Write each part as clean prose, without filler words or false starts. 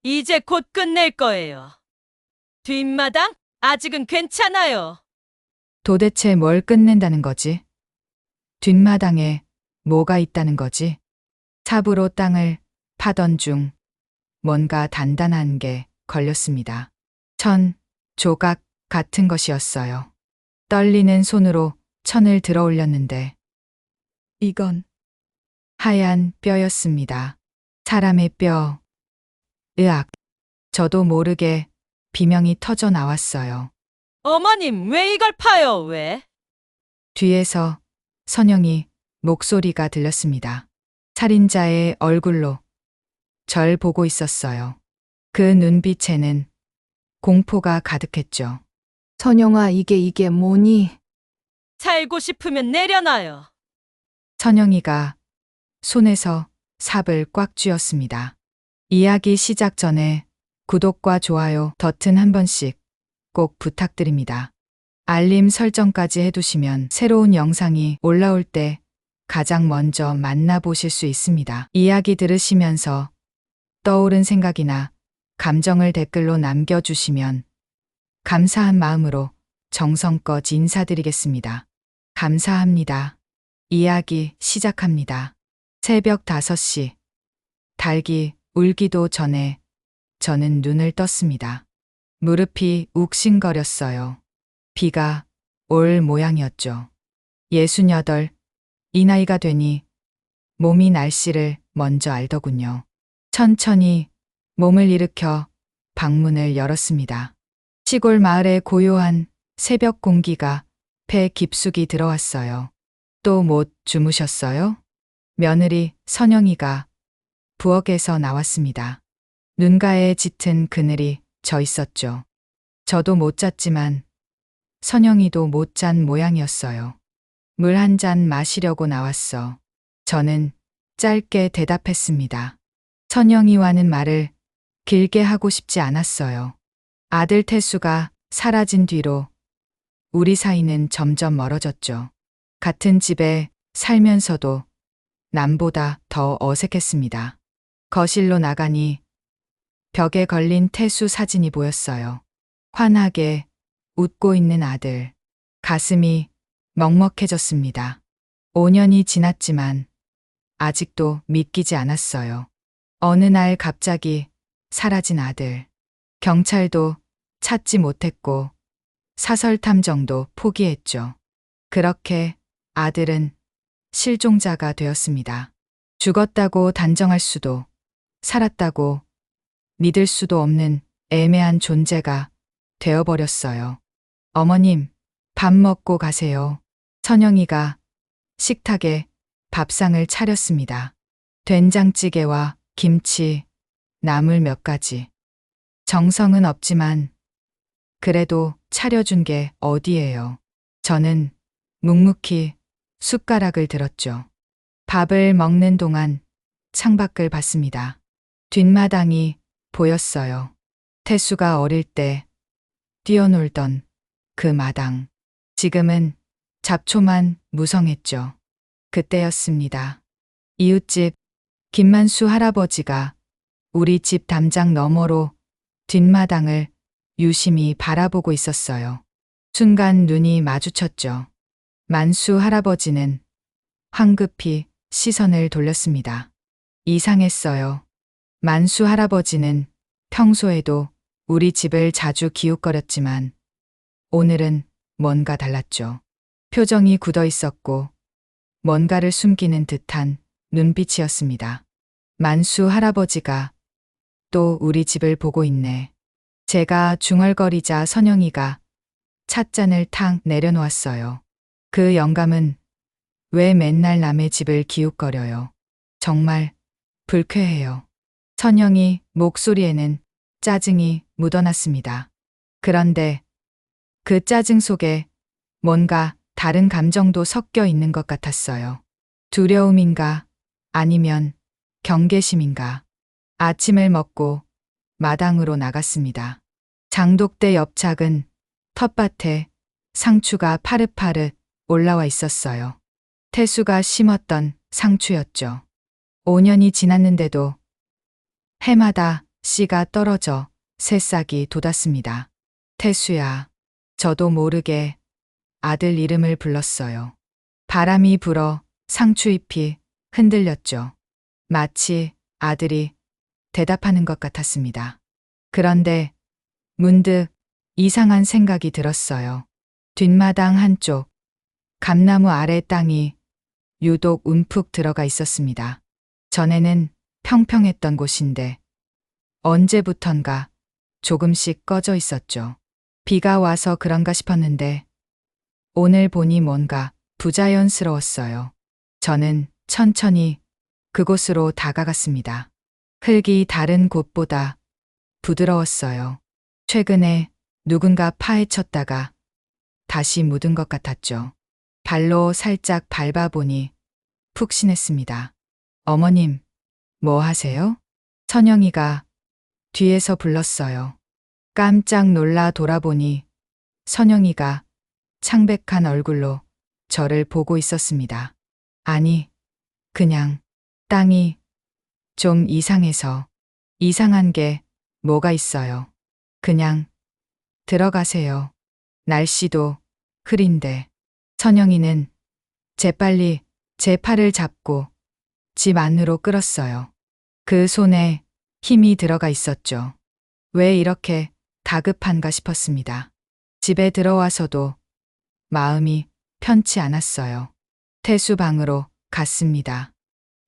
이제 곧 끝낼 거예요. 뒷마당? 아직은 괜찮아요. 도대체 뭘 끝낸다는 거지? 뒷마당에 뭐가 있다는 거지? 삽으로 땅을 파던 중 뭔가 단단한 게 걸렸습니다. 천, 조각 같은 것이었어요. 떨리는 손으로 천을 들어 올렸는데 이건 하얀 뼈였습니다. 사람의 뼈. 으악. 저도 모르게 비명이 터져 나왔어요. 어머님, 왜 이걸 파요, 왜? 뒤에서 선영이 목소리가 들렸습니다. 살인자의 얼굴로 절 보고 있었어요. 그 눈빛에는 공포가 가득했죠. 선영아, 이게 뭐니? 살고 싶으면 내려놔요. 선영이가 손에서 삽을 꽉 쥐었습니다. 이야기 시작 전에 구독과 좋아요 버튼 한 번씩 꼭 부탁드립니다. 알림 설정까지 해두시면 새로운 영상이 올라올 때 가장 먼저 만나보실 수 있습니다. 이야기 들으시면서 떠오른 생각이나 감정을 댓글로 남겨주시면 감사한 마음으로 정성껏 인사드리겠습니다. 감사합니다. 이야기 시작합니다. 새벽 5시. 닭이 울기도 전에 저는 눈을 떴습니다. 무릎이 욱신거렸어요. 비가 올 모양이었죠. 68, 이 나이가 되니 몸이 날씨를 먼저 알더군요. 천천히 몸을 일으켜 방문을 열었습니다. 시골 마을의 고요한 새벽 공기가 폐 깊숙이 들어왔어요. 또 못 주무셨어요? 며느리 선영이가 부엌에서 나왔습니다. 눈가에 짙은 그늘이 져 있었죠. 저도 못 잤지만 선영이도 못 잔 모양이었어요. 물 한 잔 마시려고 나왔어. 저는 짧게 대답했습니다. 선영이와는 말을 길게 하고 싶지 않았어요. 아들 태수가 사라진 뒤로 우리 사이는 점점 멀어졌죠. 같은 집에 살면서도 남보다 더 어색했습니다. 거실로 나가니 벽에 걸린 태수 사진이 보였어요. 환하게 웃고 있는 아들. 가슴이 먹먹해졌습니다. 5년이 지났지만 아직도 믿기지 않았어요. 어느 날 갑자기 사라진 아들. 경찰도 찾지 못했고 사설 탐정도 포기했죠. 그렇게 아들은 실종자가 되었습니다. 죽었다고 단정할 수도, 살았다고 믿을 수도 없는 애매한 존재가 되어버렸어요. 어머님, 밥 먹고 가세요. 선영이가 식탁에 밥상을 차렸습니다. 된장찌개와 김치, 나물 몇 가지. 정성은 없지만 그래도 차려준 게 어디예요. 저는 묵묵히 숟가락을 들었죠. 밥을 먹는 동안 창밖을 봤습니다. 뒷마당이 보였어요. 태수가 어릴 때 뛰어놀던 그 마당. 지금은 잡초만 무성했죠. 그때였습니다. 이웃집 김만수 할아버지가 우리 집 담장 너머로 뒷마당을 유심히 바라보고 있었어요. 순간 눈이 마주쳤죠. 만수 할아버지는 황급히 시선을 돌렸습니다. 이상했어요. 만수 할아버지는 평소에도 우리 집을 자주 기웃거렸지만 오늘은 뭔가 달랐죠. 표정이 굳어 있었고 뭔가를 숨기는 듯한 눈빛이었습니다. 만수 할아버지가 또 우리 집을 보고 있네. 제가 중얼거리자 선영이가 찻잔을 탁 내려놓았어요. 그 영감은 왜 맨날 남의 집을 기웃거려요. 정말 불쾌해요. 선영이 목소리에는 짜증이 묻어났습니다. 그런데 그 짜증 속에 뭔가 다른 감정도 섞여 있는 것 같았어요. 두려움인가 아니면 경계심인가. 아침을 먹고 마당으로 나갔습니다. 장독대 옆 작은 텃밭에 상추가 파릇파릇 올라와 있었어요. 태수가 심었던 상추였죠. 5년이 지났는데도 해마다 씨가 떨어져 새싹이 돋았습니다. 태수야. 저도 모르게 아들 이름을 불렀어요. 바람이 불어 상추잎이 흔들렸죠. 마치 아들이 대답하는 것 같았습니다. 그런데 문득 이상한 생각이 들었어요. 뒷마당 한쪽, 감나무 아래 땅이 유독 움푹 들어가 있었습니다. 전에는 평평했던 곳인데 언제부턴가 조금씩 꺼져 있었죠. 비가 와서 그런가 싶었는데 오늘 보니 뭔가 부자연스러웠어요. 저는 천천히 그곳으로 다가갔습니다. 흙이 다른 곳보다 부드러웠어요. 최근에 누군가 파헤쳤다가 다시 묻은 것 같았죠. 발로 살짝 밟아보니 푹신했습니다. 어머님, 뭐 하세요? 선영이가 뒤에서 불렀어요. 깜짝 놀라 돌아보니 선영이가 창백한 얼굴로 저를 보고 있었습니다. 아니, 그냥 땅이 좀 이상해서. 이상한 게 뭐가 있어요. 그냥 들어가세요. 날씨도 흐린데. 선영이는 재빨리 제 팔을 잡고 집 안으로 끌었어요. 그 손에 힘이 들어가 있었죠. 왜 이렇게 다급한가 싶었습니다. 집에 들어와서도 마음이 편치 않았어요. 태수 방으로 갔습니다.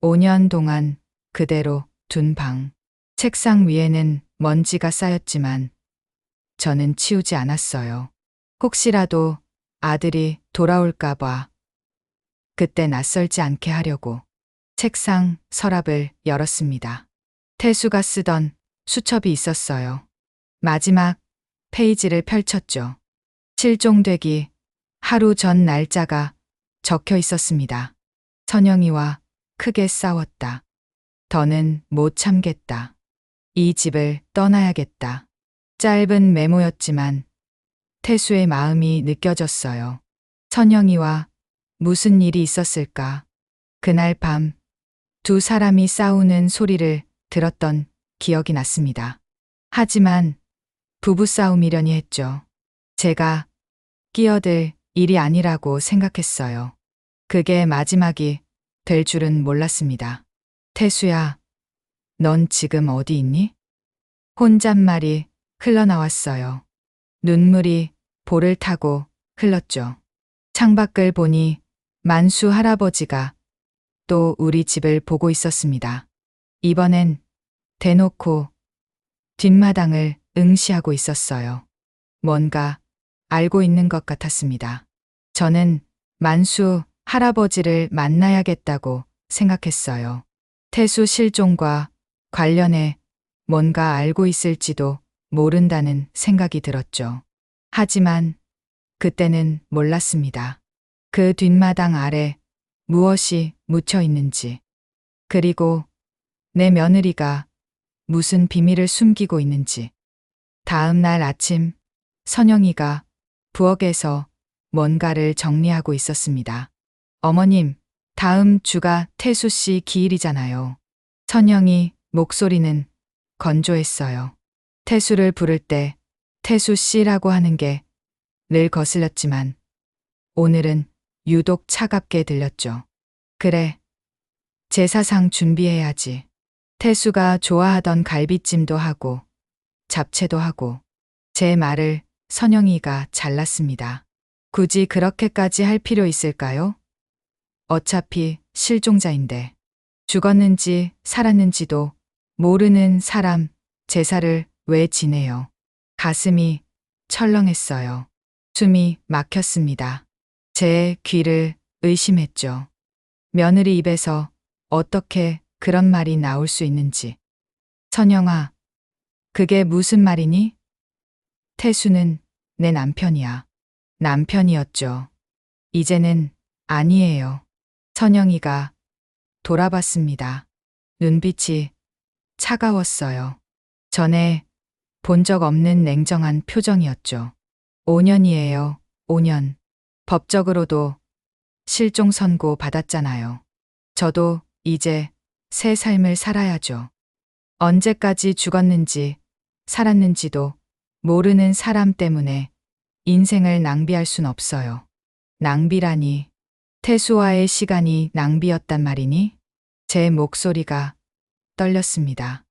5년 동안 그대로 둔 방. 책상 위에는 먼지가 쌓였지만 저는 치우지 않았어요. 혹시라도 아들이 돌아올까봐 그때 낯설지 않게 하려고 책상 서랍을 열었습니다. 태수가 쓰던 수첩이 있었어요. 마지막 페이지를 펼쳤죠. 실종되기 하루 전 날짜가 적혀 있었습니다. 선영이와 크게 싸웠다. 더는 못 참겠다. 이 집을 떠나야겠다. 짧은 메모였지만 태수의 마음이 느껴졌어요. 선영이와 무슨 일이 있었을까? 그날 밤 두 사람이 싸우는 소리를 들었던 기억이 났습니다. 하지만 부부싸움이려니 했죠. 제가 끼어들 일이 아니라고 생각했어요. 그게 마지막이 될 줄은 몰랐습니다. 태수야, 넌 지금 어디 있니? 혼잣말이 흘러나왔어요. 눈물이 볼을 타고 흘렀죠. 창밖을 보니 만수 할아버지가 또 우리 집을 보고 있었습니다. 이번엔 대놓고 뒷마당을 응시하고 있었어요. 뭔가 알고 있는 것 같았습니다. 저는 만수 할아버지를 만나야겠다고 생각했어요. 태수 실종과 관련해 뭔가 알고 있을지도 모른다는 생각이 들었죠. 하지만 그때는 몰랐습니다. 그 뒷마당 아래 무엇이 묻혀 있는지, 그리고 내 며느리가 무슨 비밀을 숨기고 있는지. 다음 날 아침 선영이가 부엌에서 뭔가를 정리하고 있었습니다. 어머님, 다음 주가 태수 씨 기일이잖아요. 선영이 목소리는 건조했어요. 태수를 부를 때 태수 씨라고 하는 게 늘 거슬렸지만 오늘은 유독 차갑게 들렸죠. 그래, 제사상 준비해야지. 태수가 좋아하던 갈비찜도 하고 잡채도 하고. 제 말을 선영이가 잘랐습니다. 굳이 그렇게까지 할 필요 있을까요? 어차피 실종자인데. 죽었는지 살았는지도 모르는 사람 제사를 왜 지내요? 가슴이 철렁했어요. 숨이 막혔습니다. 제 귀를 의심했죠. 며느리 입에서 어떻게 그런 말이 나올 수 있는지. 선영아, 그게 무슨 말이니? 태수는 내 남편이야. 남편이었죠. 이제는 아니에요. 선영이가 돌아봤습니다. 눈빛이 차가웠어요. 전에 본 적 없는 냉정한 표정이었죠. 5년이에요. 5년. 법적으로도 실종 선고 받았잖아요. 저도 이제 새 삶을 살아야죠. 언제까지 죽었는지 살았는지도 모르는 사람 때문에 인생을 낭비할 순 없어요. 낭비라니. 태수와의 시간이 낭비였단 말이니? 제 목소리가 떨렸습니다.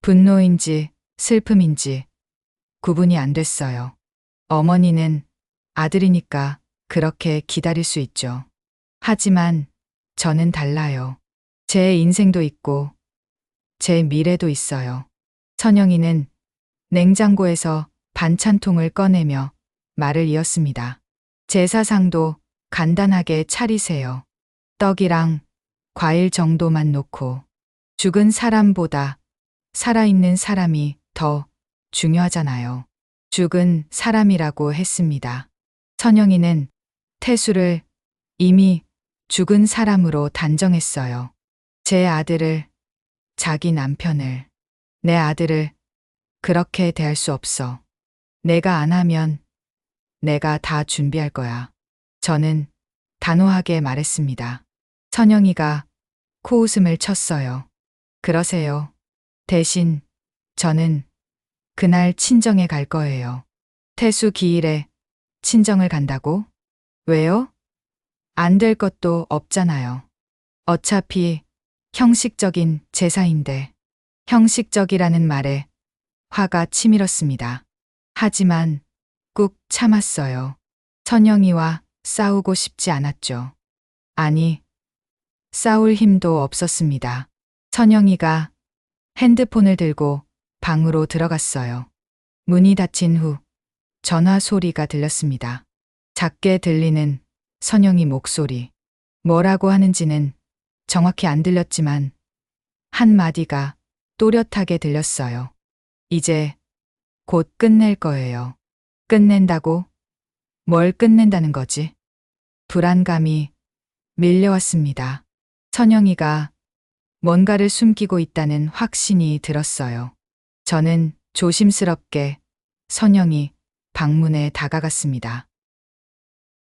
분노인지 슬픔인지 구분이 안 됐어요. 어머니는 아들이니까 그렇게 기다릴 수 있죠. 하지만 저는 달라요. 제 인생도 있고 제 미래도 있어요. 선영이는 냉장고에서 반찬통을 꺼내며 말을 이었습니다. 제사상도 간단하게 차리세요. 떡이랑 과일 정도만 놓고. 죽은 사람보다 살아있는 사람이 더 중요하잖아요. 죽은 사람이라고 했습니다. 선영이는 태수를 이미 죽은 사람으로 단정했어요. 제 아들을, 자기 남편을, 내 아들을 그렇게 대할 수 없어. 내가 안 하면 내가 다 준비할 거야. 저는 단호하게 말했습니다. 선영이가 코웃음을 쳤어요. 그러세요. 대신 저는 그날 친정에 갈 거예요. 태수 기일에 친정을 간다고? 왜요? 안 될 것도 없잖아요. 어차피 형식적인 제사인데. 형식적이라는 말에 화가 치밀었습니다. 하지만 꾹 참았어요. 선영이와 싸우고 싶지 않았죠. 아니, 싸울 힘도 없었습니다. 선영이가 핸드폰을 들고 방으로 들어갔어요. 문이 닫힌 후 전화 소리가 들렸습니다. 작게 들리는 선영이 목소리. 뭐라고 하는지는 정확히 안 들렸지만 한마디가 또렷하게 들렸어요. 이제 곧 끝낼 거예요. 끝낸다고? 뭘 끝낸다는 거지? 불안감이 밀려왔습니다. 선영이가 뭔가를 숨기고 있다는 확신이 들었어요. 저는 조심스럽게 선영이 방문에 다가갔습니다.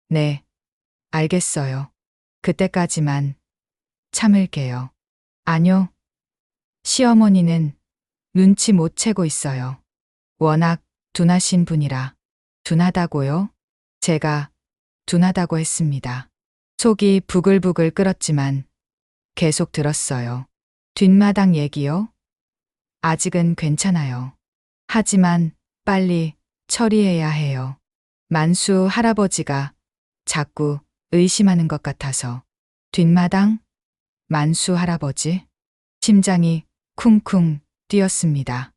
네, 알겠어요. 그때까지만 참을게요. 아뇨. 시어머니는 눈치 못 채고 있어요. 워낙 둔하신 분이라. 둔하다고요? 제가 둔하다고 했습니다. 속이 부글부글 끓었지만 계속 들었어요. 뒷마당 얘기요? 아직은 괜찮아요. 하지만 빨리 처리해야 해요. 만수 할아버지가 자꾸 의심하는 것 같아서. 뒷마당? 만수 할아버지? 심장이 쿵쿵 뛰었습니다.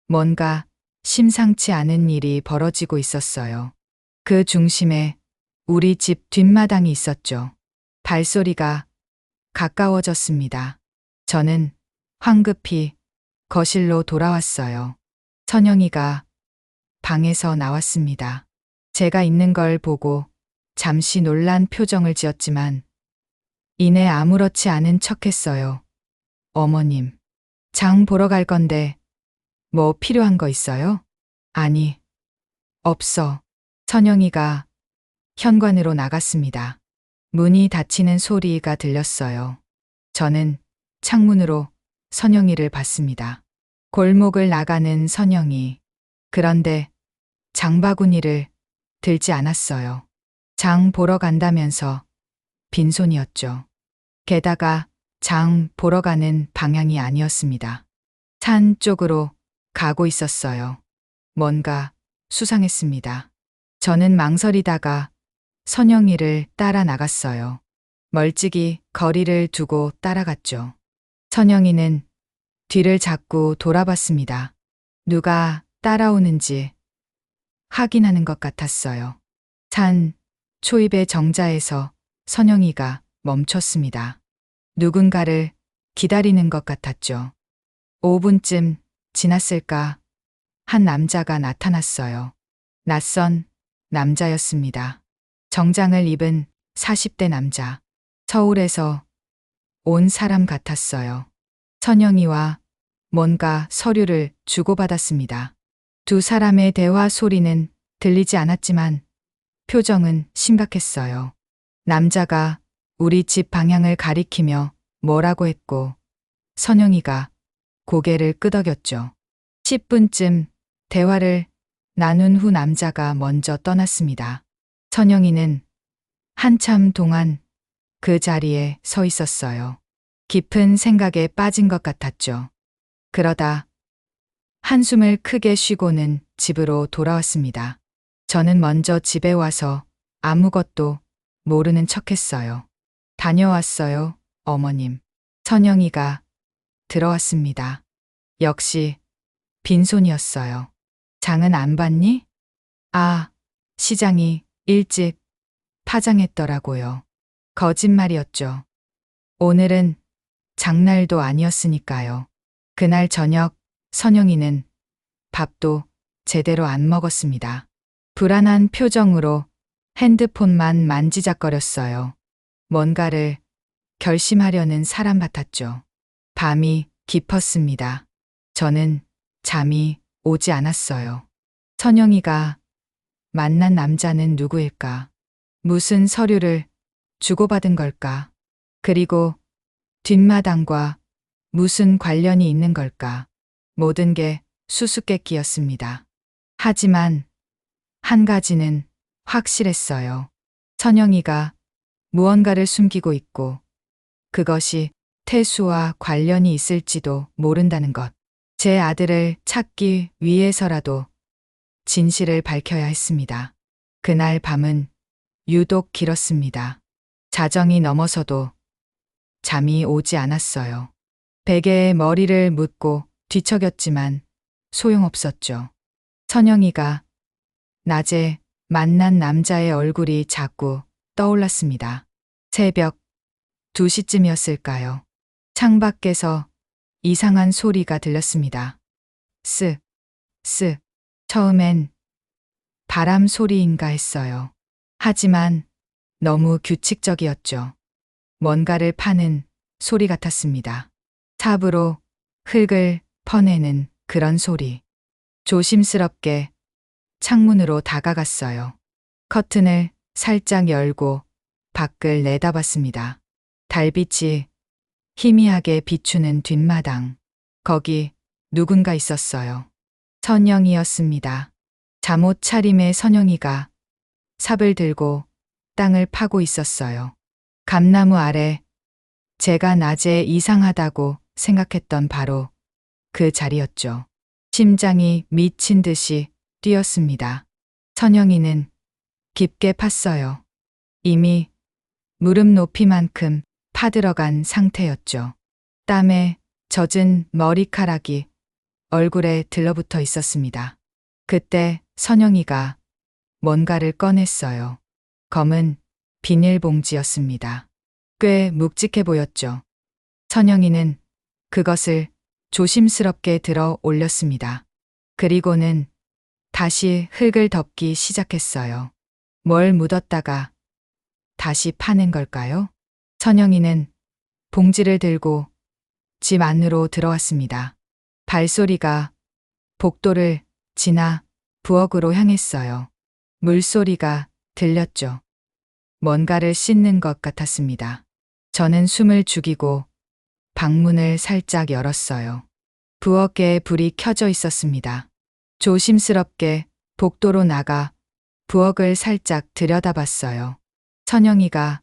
뭔가 심상치 않은 일이 벌어지고 있었어요. 그 중심에 우리 집 뒷마당이 있었죠. 발소리가 가까워졌습니다. 저는 황급히 거실로 돌아왔어요. 선영이가 방에서 나왔습니다. 제가 있는 걸 보고 잠시 놀란 표정을 지었지만 이내 아무렇지 않은 척했어요. 어머님, 장 보러 갈 건데 뭐 필요한 거 있어요? 아니, 없어. 선영이가 현관으로 나갔습니다. 문이 닫히는 소리가 들렸어요. 저는 창문으로 선영이를 봤습니다. 골목을 나가는 선영이. 그런데 장바구니를 들지 않았어요. 장 보러 간다면서 빈손이었죠. 게다가 장 보러 가는 방향이 아니었습니다. 산 쪽으로 가고 있었어요. 뭔가 수상했습니다. 저는 망설이다가 선영이를 따라 나갔어요. 멀찍이 거리를 두고 따라갔죠. 선영이는 뒤를 자꾸 돌아봤습니다. 누가 따라오는지 확인하는 것 같았어요. 산 초입의 정자에서 선영이가 멈췄습니다. 누군가를 기다리는 것 같았죠. 5분쯤 지났을까 한 남자가 나타났어요. 낯선 남자였습니다. 정장을 입은 40대 남자. 서울에서 온 사람 같았어요. 선영이와 뭔가 서류를 주고받았습니다. 두 사람의 대화 소리는 들리지 않았지만 표정은 심각했어요. 남자가 우리 집 방향을 가리키며 뭐라고 했고 선영이가 고개를 끄덕였죠. 10분쯤 대화를 나눈 후 남자가 먼저 떠났습니다. 천영이는 한참 동안 그 자리에 서 있었어요. 깊은 생각에 빠진 것 같았죠. 그러다 한숨을 크게 쉬고는 집으로 돌아왔습니다. 저는 먼저 집에 와서 아무것도 모르는 척했어요. 다녀왔어요, 어머님. 천영이가 들어왔습니다. 역시 빈손이었어요. 장은 안 봤니? 아, 시장이 일찍 파장했더라고요. 거짓말이었죠. 오늘은 장날도 아니었으니까요. 그날 저녁 선영이는 밥도 제대로 안 먹었습니다. 불안한 표정으로 핸드폰만 만지작거렸어요. 뭔가를 결심하려는 사람 같았죠. 밤이 깊었습니다. 저는 잠이 오지 않았어요. 선영이가 만난 남자는 누구일까? 무슨 서류를 주고받은 걸까? 그리고 뒷마당과 무슨 관련이 있는 걸까? 모든 게 수수께끼였습니다. 하지만 한 가지는 확실했어요. 선영이가 무언가를 숨기고 있고 그것이 태수와 관련이 있을지도 모른다는 것. 제 아들을 찾기 위해서라도 진실을 밝혀야 했습니다. 그날 밤은 유독 길었습니다. 자정이 넘어서도 잠이 오지 않았어요. 베개에 머리를 묻고 뒤척였지만 소용없었죠. 선영이가 낮에 만난 남자의 얼굴이 자꾸 떠올랐습니다. 새벽 2시쯤이었을까요? 창밖에서 이상한 소리가 들렸습니다. 쓱, 쓱. 처음엔 바람 소리인가 했어요. 하지만 너무 규칙적이었죠. 뭔가를 파는 소리 같았습니다. 삽으로 흙을 퍼내는 그런 소리. 조심스럽게 창문으로 다가갔어요. 커튼을 살짝 열고 밖을 내다봤습니다. 달빛이 희미하게 비추는 뒷마당. 거기 누군가 있었어요. 선영이었습니다. 잠옷 차림의 선영이가 삽을 들고 땅을 파고 있었어요. 감나무 아래 제가 낮에 이상하다고 생각했던 바로 그 자리였죠. 심장이 미친 듯이 뛰었습니다. 선영이는 깊게 팠어요. 이미 무릎 높이만큼 파들어간 상태였죠. 땀에 젖은 머리카락이 얼굴에 들러붙어 있었습니다. 그때 선영이가 뭔가를 꺼냈어요. 검은 비닐봉지였습니다. 꽤 묵직해 보였죠. 선영이는 그것을 조심스럽게 들어 올렸습니다. 그리고는 다시 흙을 덮기 시작했어요. 뭘 묻었다가 다시 파낸 걸까요? 선영이는 봉지를 들고 집 안으로 들어왔습니다. 발소리가 복도를 지나 부엌으로 향했어요. 물소리가 들렸죠. 뭔가를 씻는 것 같았습니다. 저는 숨을 죽이고 방문을 살짝 열었어요. 부엌에 불이 켜져 있었습니다. 조심스럽게 복도로 나가 부엌을 살짝 들여다봤어요. 선영이가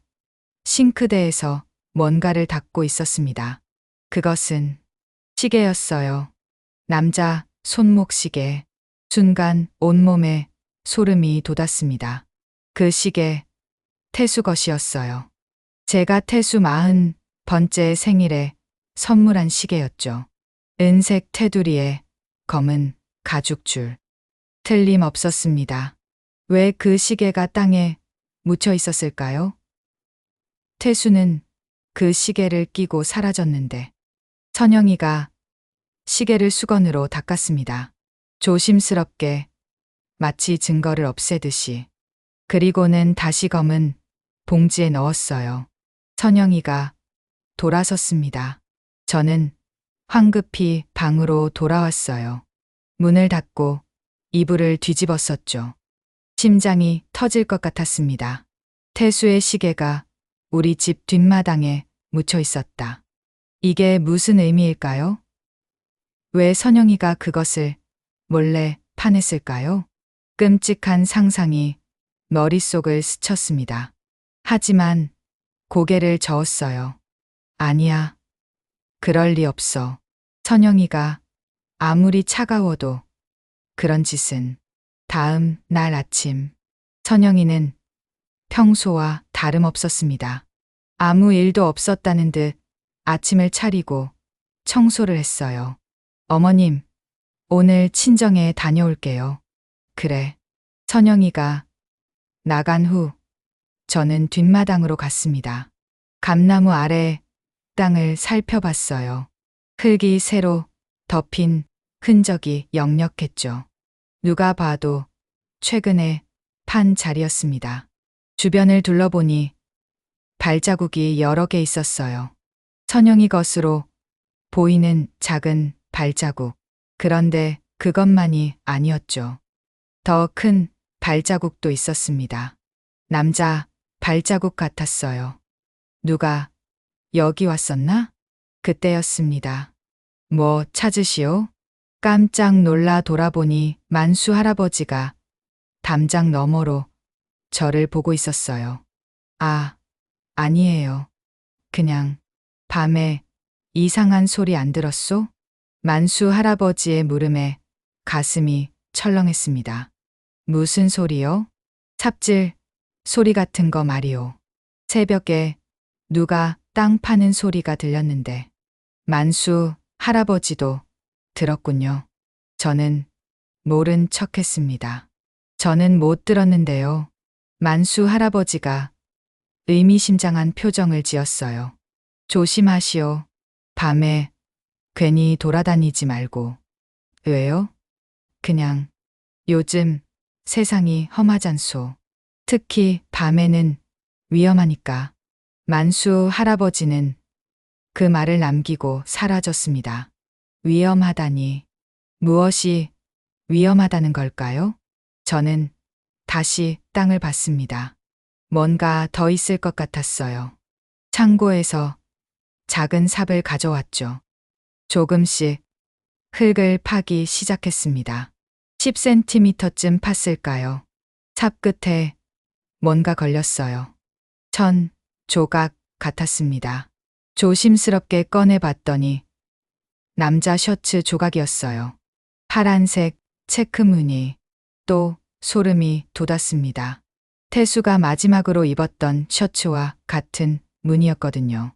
싱크대에서 뭔가를 닦고 있었습니다. 그것은 시계였어요. 남자 손목 시계. 순간 온몸에 소름이 돋았습니다. 그 시계 태수 것이었어요. 제가 태수 40번째 생일에 선물한 시계였죠. 은색 테두리에 검은 가죽줄. 틀림없었습니다. 왜 그 시계가 땅에 묻혀 있었을까요? 태수는 그 시계를 끼고 사라졌는데 선영이가 시계를 수건으로 닦았습니다. 조심스럽게 마치 증거를 없애듯이. 그리고는 다시 검은 봉지에 넣었어요. 선영이가 돌아섰습니다. 저는 황급히 방으로 돌아왔어요. 문을 닫고 이불을 뒤집었었죠. 심장이 터질 것 같았습니다. 태수의 시계가 우리 집 뒷마당에 묻혀 있었다. 이게 무슨 의미일까요? 왜 선영이가 그것을 몰래 파냈을까요? 끔찍한 상상이 머릿속을 스쳤습니다. 하지만 고개를 저었어요. 아니야. 그럴 리 없어. 선영이가 아무리 차가워도 그런 짓은. 다음 날 아침, 선영이는 평소와 다름없었습니다. 아무 일도 없었다는 듯 아침을 차리고 청소를 했어요. 어머님, 오늘 친정에 다녀올게요. 그래. 선영이가 나간 후 저는 뒷마당으로 갔습니다. 감나무 아래 땅을 살펴봤어요. 흙이 새로 덮인 흔적이 역력했죠. 누가 봐도 최근에 판 자리였습니다. 주변을 둘러보니 발자국이 여러 개 있었어요. 선영이 것으로 보이는 작은 발자국. 그런데 그것만이 아니었죠. 더 큰 발자국도 있었습니다. 남자 발자국 같았어요. 누가 여기 왔었나? 그때였습니다. 뭐 찾으시오? 깜짝 놀라 돌아보니 만수 할아버지가 담장 너머로 저를 보고 있었어요. 아, 아니에요. 그냥 밤에 이상한 소리 안 들었소? 만수 할아버지의 물음에 가슴이 철렁했습니다. 무슨 소리요? 삽질 소리 같은 거 말이오. 새벽에 누가 땅 파는 소리가 들렸는데 만수 할아버지도 들었군요. 저는 모른 척 했습니다. 저는 못 들었는데요. 만수 할아버지가 의미심장한 표정을 지었어요. 조심하시오. 밤에 괜히 돌아다니지 말고. 왜요? 그냥 요즘 세상이 험하잖소. 특히 밤에는 위험하니까. 만수 할아버지는 그 말을 남기고 사라졌습니다. 위험하다니. 무엇이 위험하다는 걸까요? 저는 다시 땅을 봤습니다. 뭔가 더 있을 것 같았어요. 창고에서 작은 삽을 가져왔죠. 조금씩 흙을 파기 시작했습니다. 10cm쯤 팠을까요? 삽 끝에 뭔가 걸렸어요. 천 조각 같았습니다. 조심스럽게 꺼내봤더니 남자 셔츠 조각이었어요. 파란색 체크 무늬. 또 소름이 돋았습니다. 태수가 마지막으로 입었던 셔츠와 같은 무늬였거든요.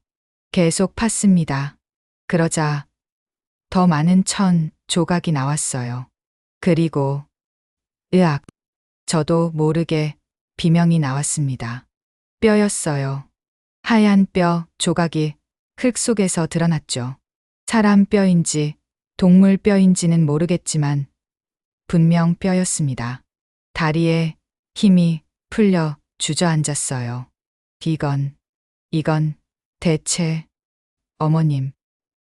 계속 팠습니다. 그러자 더 많은 천 조각이 나왔어요. 그리고 으악, 저도 모르게 비명이 나왔습니다. 뼈였어요. 하얀 뼈 조각이 흙 속에서 드러났죠. 사람 뼈인지 동물 뼈인지는 모르겠지만 분명 뼈였습니다. 다리에 힘이 풀려 주저앉았어요. 이건 대체. 어머님.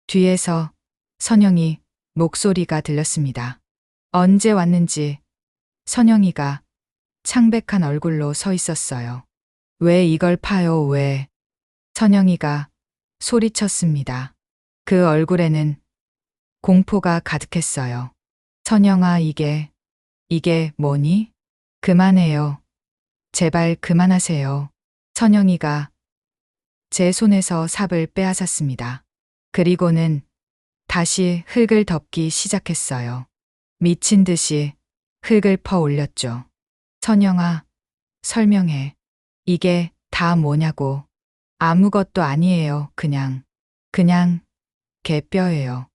뒤에서 선영이 목소리가 들렸습니다. 언제 왔는지 선영이가 창백한 얼굴로 서 있었어요. 왜 이걸 파요, 왜? 선영이가 소리쳤습니다. 그 얼굴에는 공포가 가득했어요. 선영아, 이게 뭐니? 그만해요. 제발 그만하세요. 선영이가 제 손에서 삽을 빼앗았습니다. 그리고는 다시 흙을 덮기 시작했어요. 미친 듯이 흙을 퍼 올렸죠. 선영아, 설명해. 이게 다 뭐냐고. 아무것도 아니에요. 그냥 개뼈예요.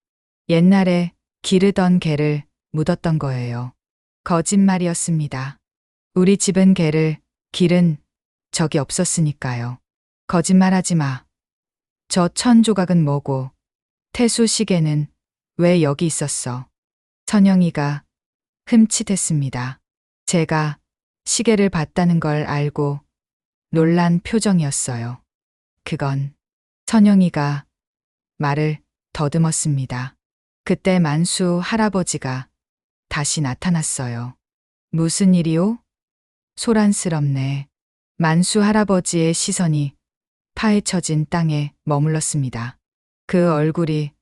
옛날에 기르던 개를 묻었던 거예요. 거짓말이었습니다. 우리 집은 개를 기른 적이 없었으니까요. 거짓말하지 마. 저 천 조각은 뭐고, 태수 시계는 왜 여기 있었어? 선영이가 흠칫했습니다. 제가 시계를 봤다는 걸 알고 놀란 표정이었어요. 그건. 선영이가 말을 더듬었습니다. 그때 만수 할아버지가 다시 나타났어요. 무슨 일이오? 소란스럽네. 만수 할아버지의 시선이 파헤쳐진 땅에 머물렀습니다. 그 얼굴이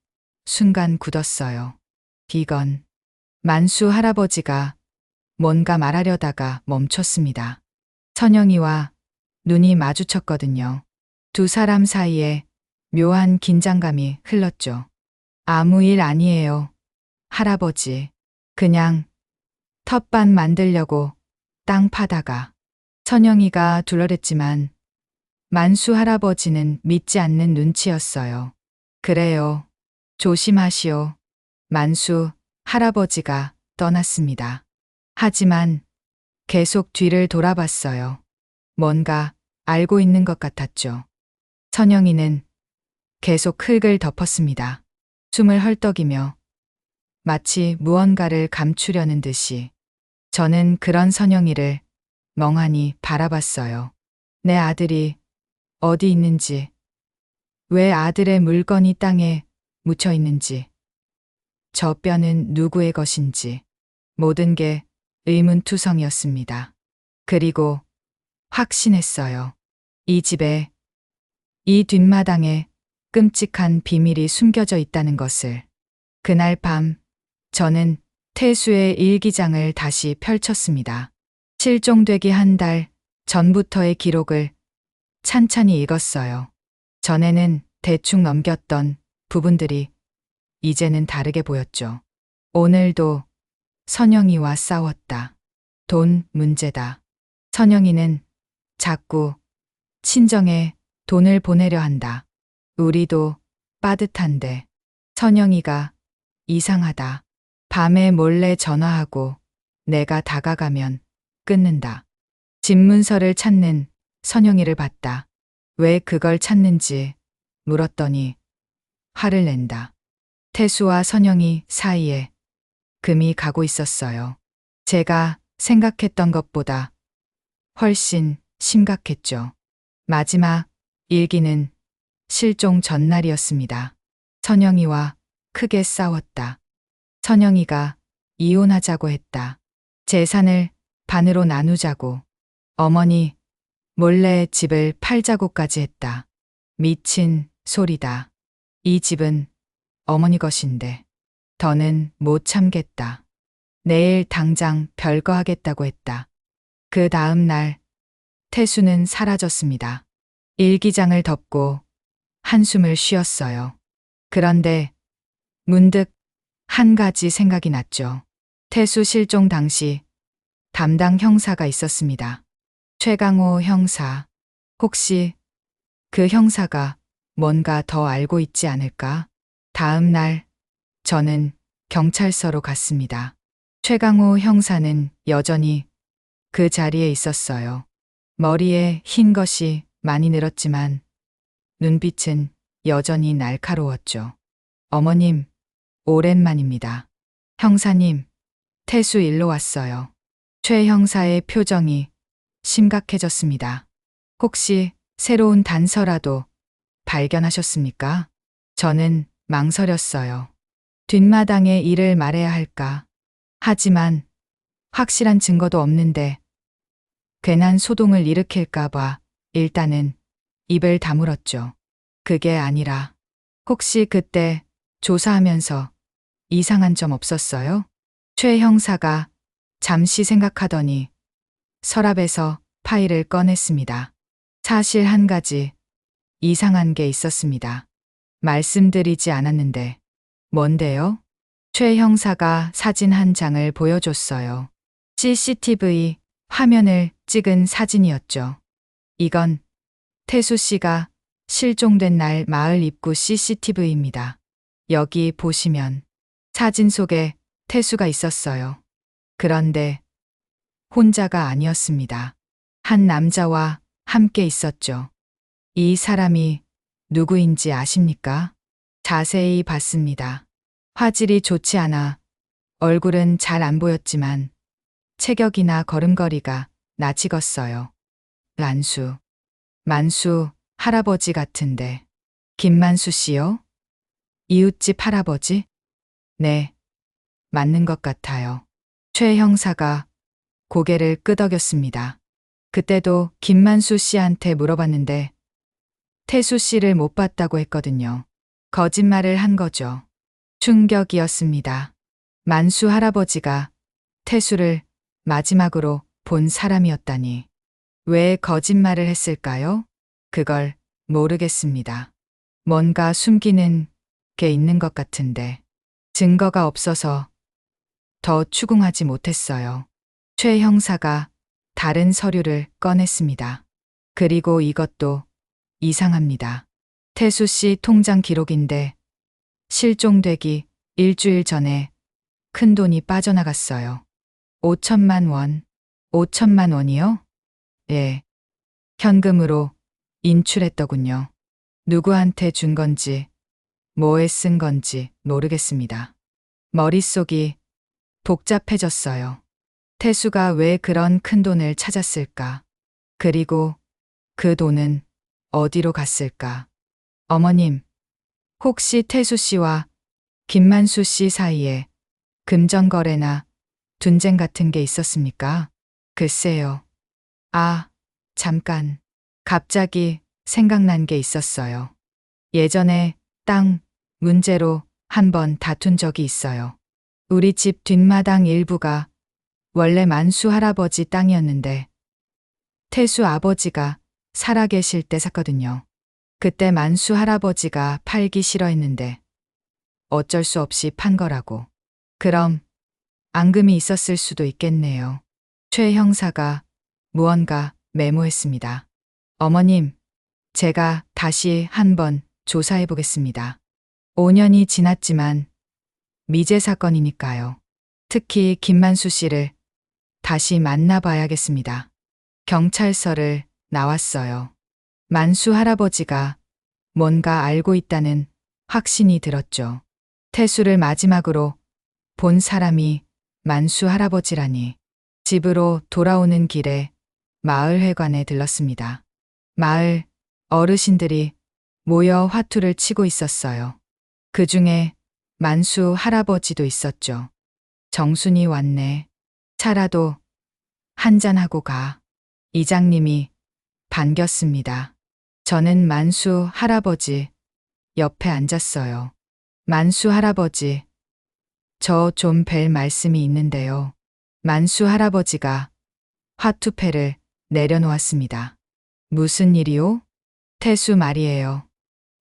순간 굳었어요. 이건 만수 할아버지가 뭔가 말하려다가 멈췄습니다. 선영이와 눈이 마주쳤거든요. 두 사람 사이에 묘한 긴장감이 흘렀죠. 아무 일 아니에요. 할아버지. 그냥 텃밭 만들려고 땅 파다가. 선영이가 둘러댔지만 만수 할아버지는 믿지 않는 눈치였어요. 그래요. 조심하시오. 만수 할아버지가 떠났습니다. 하지만 계속 뒤를 돌아봤어요. 뭔가 알고 있는 것 같았죠. 선영이는 계속 흙을 덮었습니다. 숨을 헐떡이며 마치 무언가를 감추려는 듯이. 저는 그런 선영이를 멍하니 바라봤어요. 내 아들이 어디 있는지, 왜 아들의 물건이 땅에 묻혀 있는지, 저 뼈는 누구의 것인지, 모든 게 의문투성이었습니다. 그리고 확신했어요. 이 집에, 이 뒷마당에 끔찍한 비밀이 숨겨져 있다는 것을. 그날 밤, 저는 태수의 일기장을 다시 펼쳤습니다. 실종되기 한 달 전부터의 기록을 찬찬히 읽었어요. 전에는 대충 넘겼던 부분들이 이제는 다르게 보였죠. 오늘도 선영이와 싸웠다. 돈 문제다. 선영이는 자꾸 친정에 돈을 보내려 한다. 우리도 빠듯한데 선영이가 이상하다. 밤에 몰래 전화하고 내가 다가가면 끊는다. 집 문서를 찾는 선영이를 봤다. 왜 그걸 찾는지 물었더니 화를 낸다. 태수와 선영이 사이에 금이 가고 있었어요. 제가 생각했던 것보다 훨씬 심각했죠. 마지막 일기는 실종 전날이었습니다. 선영이와 크게 싸웠다. 선영이가 이혼하자고 했다. 재산을 반으로 나누자고. 어머니 몰래 집을 팔자고까지 했다. 미친 소리다. 이 집은 어머니 것인데 더는 못 참겠다. 내일 당장 별거하겠다고 했다. 그 다음 날 태수는 사라졌습니다. 일기장을 덮고 한숨을 쉬었어요. 그런데 문득 한 가지 생각이 났죠. 태수 실종 당시 담당 형사가 있었습니다. 최강호 형사. 혹시 그 형사가 뭔가 더 알고 있지 않을까? 다음 날 저는 경찰서로 갔습니다. 최강호 형사는 여전히 그 자리에 있었어요. 머리에 흰 것이 많이 늘었지만 눈빛은 여전히 날카로웠죠. 어머님, 오랜만입니다. 형사님, 태수 일로 왔어요. 최 형사의 표정이 심각해졌습니다. 혹시 새로운 단서라도 발견하셨습니까? 저는 망설였어요. 뒷마당에 일을 말해야 할까? 하지만 확실한 증거도 없는데 괜한 소동을 일으킬까봐 일단은 입을 다물었죠. 그게 아니라 혹시 그때 조사하면서 이상한 점 없었어요? 최 형사가 잠시 생각하더니 서랍에서 파일을 꺼냈습니다. 사실 한 가지 이상한 게 있었습니다. 말씀드리지 않았는데. 뭔데요? 최 형사가 사진 한 장을 보여줬어요. CCTV 화면을 찍은 사진이었죠. 이건 태수 씨가 실종된 날 마을 입구 CCTV입니다. 여기 보시면 사진 속에 태수가 있었어요. 그런데 혼자가 아니었습니다. 한 남자와 함께 있었죠. 이 사람이 누구인지 아십니까? 자세히 봤습니다. 화질이 좋지 않아 얼굴은 잘 안 보였지만 체격이나 걸음걸이가 낯익었어요. 만수 할아버지 같은데. 김만수 씨요? 이웃집 할아버지? 네, 맞는 것 같아요. 최 형사가 고개를 끄덕였습니다. 그때도 김만수 씨한테 물어봤는데 태수 씨를 못 봤다고 했거든요. 거짓말을 한 거죠. 충격이었습니다. 만수 할아버지가 태수를 마지막으로 본 사람이었다니. 왜 거짓말을 했을까요? 그걸 모르겠습니다. 뭔가 숨기는 게 있는 것 같은데 증거가 없어서 더 추궁하지 못했어요. 최 형사가 다른 서류를 꺼냈습니다. 그리고 이것도 이상합니다. 태수 씨 통장 기록인데 실종되기 일주일 전에 큰돈이 빠져나갔어요. 5천만 원. 5천만 원이요? 예. 현금으로 인출했더군요. 누구한테 준 건지, 뭐에 쓴 건지 모르겠습니다. 머릿속이 복잡해졌어요. 태수가 왜 그런 큰 돈을 찾았을까? 그리고 그 돈은 어디로 갔을까? 어머님, 혹시 태수 씨와 김만수 씨 사이에 금전거래나 분쟁 같은 게 있었습니까? 글쎄요. 아, 잠깐. 갑자기 생각난 게 있었어요. 예전에 땅 문제로 한번 다툰 적이 있어요. 우리 집 뒷마당 일부가 원래 만수 할아버지 땅이었는데 태수 아버지가 살아계실 때 샀거든요. 그때 만수 할아버지가 팔기 싫어했는데 어쩔 수 없이 판 거라고. 그럼 앙금이 있었을 수도 있겠네요. 최 형사가 무언가 메모했습니다. 어머님, 제가 다시 한번 조사해 보겠습니다. 5년이 지났지만 미제 사건이니까요. 특히 김만수 씨를 다시 만나봐야겠습니다. 경찰서를 나왔어요. 만수 할아버지가 뭔가 알고 있다는 확신이 들었죠. 태수를 마지막으로 본 사람이 만수 할아버지라니. 집으로 돌아오는 길에 마을회관에 들렀습니다. 마을 어르신들이 모여 화투를 치고 있었어요. 그 중에 만수 할아버지도 있었죠. 정순이 왔네. 차라도 한잔하고 가. 이장님이 반겼습니다. 저는 만수 할아버지 옆에 앉았어요. 만수 할아버지, 저 좀 뵐 말씀이 있는데요. 만수 할아버지가 화투패를 내려놓았습니다. 무슨 일이요? 태수 말이에요.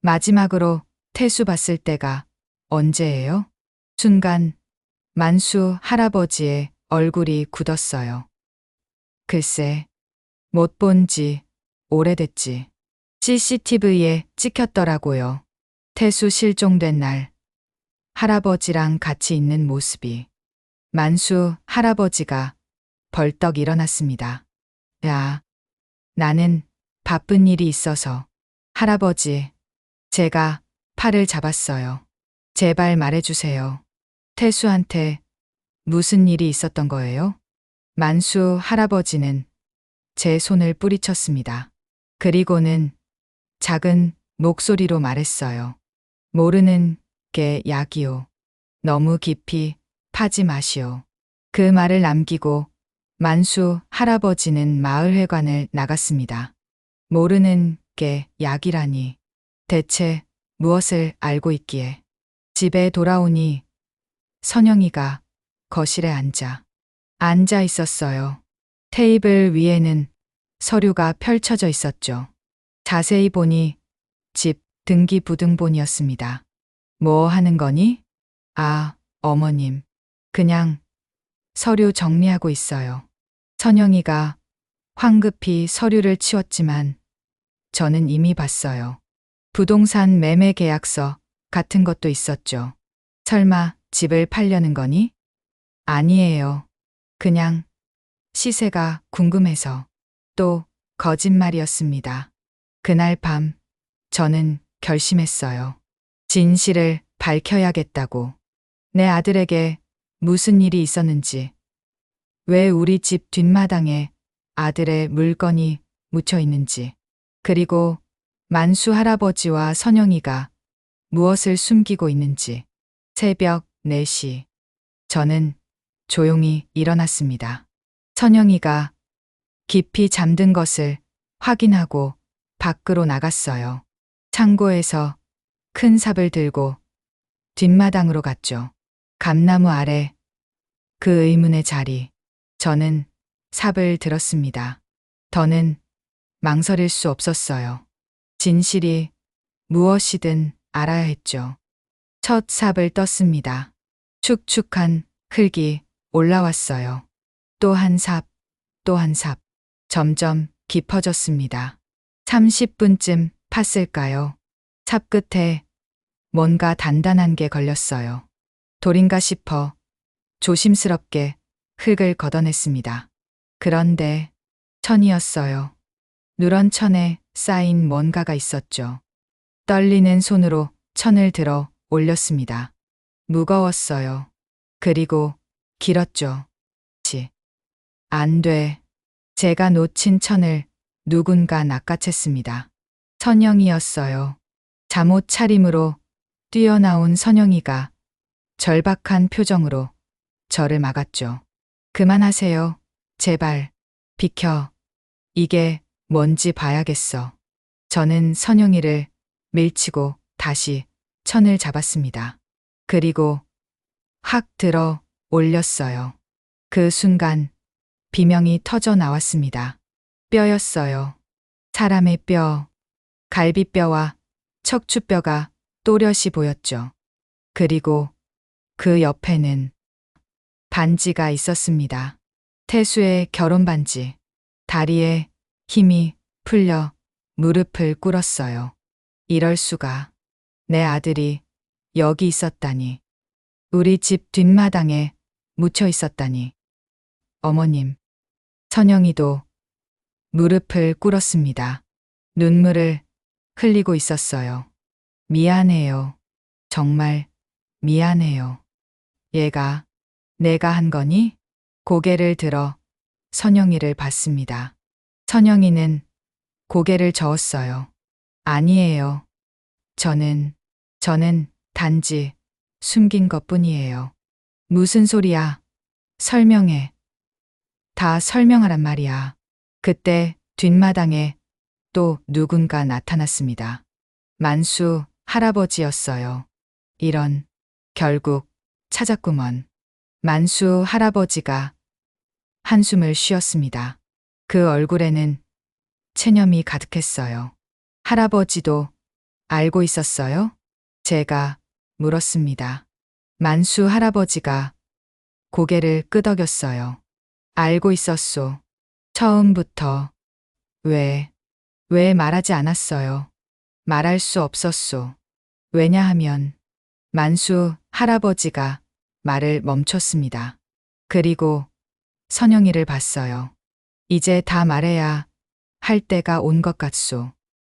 마지막으로 태수 봤을 때가 언제예요? 순간 만수 할아버지의 얼굴이 굳었어요. 글쎄, 못 본 지 오래됐지. CCTV에 찍혔더라고요. 태수 실종된 날 할아버지랑 같이 있는 모습이. 만수 할아버지가 벌떡 일어났습니다. 야, 나는 바쁜 일이 있어서. 할아버지, 제가 팔을 잡았어요. 제발 말해주세요. 태수한테 무슨 일이 있었던 거예요? 만수 할아버지는 제 손을 뿌리쳤습니다. 그리고는 작은 목소리로 말했어요. 모르는 게 약이요. 너무 깊이 파지 마시오. 그 말을 남기고 만수 할아버지는 마을회관을 나갔습니다. 모르는 게 약이라니. 대체 무엇을 알고 있기에. 집에 돌아오니 선영이가 거실에 앉아 있었어요. 테이블 위에는 서류가 펼쳐져 있었죠. 자세히 보니 집 등기부등본이었습니다. 뭐 하는 거니? 아, 어머님. 그냥 서류 정리하고 있어요. 선영이가 황급히 서류를 치웠지만 저는 이미 봤어요. 부동산 매매 계약서 같은 것도 있었죠. 설마 집을 팔려는 거니? 아니에요. 그냥 시세가 궁금해서. 또 거짓말이었습니다. 그날 밤 저는 결심했어요. 진실을 밝혀야겠다고. 내 아들에게 무슨 일이 있었는지, 왜 우리 집 뒷마당에 아들의 물건이 묻혀 있는지, 그리고 만수 할아버지와 선영이가 무엇을 숨기고 있는지. 새벽 4시, 저는 조용히 일어났습니다. 선영이가 깊이 잠든 것을 확인하고 밖으로 나갔어요. 창고에서 큰 삽을 들고 뒷마당으로 갔죠. 감나무 아래 그 의문의 자리. 저는 삽을 들었습니다. 더는 망설일 수 없었어요. 진실이 무엇이든 알아야 했죠. 첫 삽을 떴습니다. 축축한 흙이 올라왔어요. 또 한 삽, 또 한 삽. 점점 깊어졌습니다. 30분쯤 팠을까요? 삽 끝에 뭔가 단단한 게 걸렸어요. 돌인가 싶어 조심스럽게 흙을 걷어냈습니다. 그런데 천이었어요. 누런 천에 쌓인 뭔가가 있었죠. 떨리는 손으로 천을 들어 올렸습니다. 무거웠어요. 그리고 길었죠. 안 돼. 제가 놓친 천을 누군가 낚아챘습니다. 선영이었어요. 잠옷 차림으로 뛰어나온 선영이가 절박한 표정으로 저를 막았죠. 그만하세요. 제발. 비켜. 이게 뭔지 봐야겠어. 저는 선영이를 밀치고 다시 천을 잡았습니다. 그리고 확 들어 올렸어요. 그 순간 비명이 터져 나왔습니다. 뼈였어요. 사람의 뼈, 갈비뼈와 척추뼈가 또렷이 보였죠. 그리고 그 옆에는 반지가 있었습니다. 태수의 결혼 반지. 다리에 힘이 풀려 무릎을 꿇었어요. 이럴 수가. 내 아들이 여기 있었다니. 우리 집 뒷마당에 묻혀 있었다니. 어머님. 선영이도 무릎을 꿇었습니다. 눈물을 흘리고 있었어요. 미안해요. 정말 미안해요. 얘가 내가 한 거니? 고개를 들어 선영이를 봤습니다. 선영이는 고개를 저었어요. 아니에요. 저는 단지 숨긴 것뿐이에요. 무슨 소리야? 설명해. 다 설명하란 말이야. 그때 뒷마당에 또 누군가 나타났습니다. 만수 할아버지였어요. 이런, 결국 찾았구먼. 만수 할아버지가 한숨을 쉬었습니다. 그 얼굴에는 체념이 가득했어요. 할아버지도 알고 있었어요? 제가 물었습니다. 만수 할아버지가 고개를 끄덕였어요. 알고 있었소. 처음부터. 왜 말하지 않았어요? 말할 수 없었소. 왜냐하면 만수 할아버지가 말을 멈췄습니다. 그리고 선영이를 봤어요. 이제 다 말해야 할 때가 온 것 같소.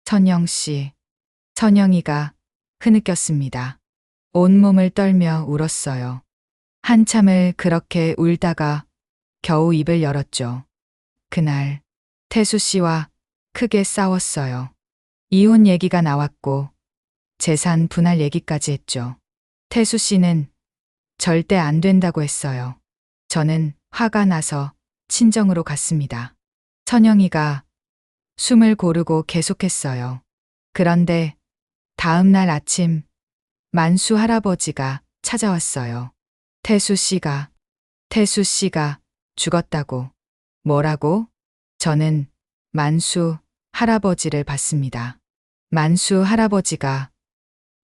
선영 씨. 선영이가 흐느꼈습니다. 온몸을 떨며 울었어요. 한참을 그렇게 울다가 겨우 입을 열었죠. 그날 태수 씨와 크게 싸웠어요. 이혼 얘기가 나왔고 재산 분할 얘기까지 했죠. 태수 씨는 절대 안 된다고 했어요. 저는 화가 나서 친정으로 갔습니다. 선영이가 숨을 고르고 계속했어요. 그런데 다음 날 아침 만수 할아버지가 찾아왔어요. 태수 씨가 죽었다고. 뭐라고? 저는 만수 할아버지를 봤습니다. 만수 할아버지가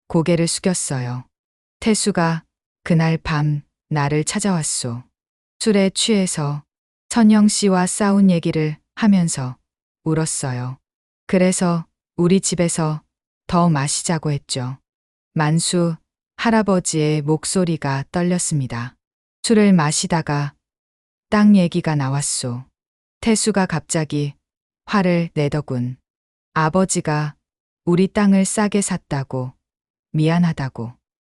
고개를 숙였어요. 태수가 그날 밤 나를 찾아왔소. 술에 취해서 선영 씨와 싸운 얘기를 하면서 울었어요. 그래서 우리 집에서 더 마시자고 했죠. 만수 할아버지의 목소리가 떨렸습니다. 술을 마시다가 땅 얘기가 나왔소. 태수가 갑자기 화를 내더군. 아버지가 우리 땅을 싸게 샀다고, 미안하다고.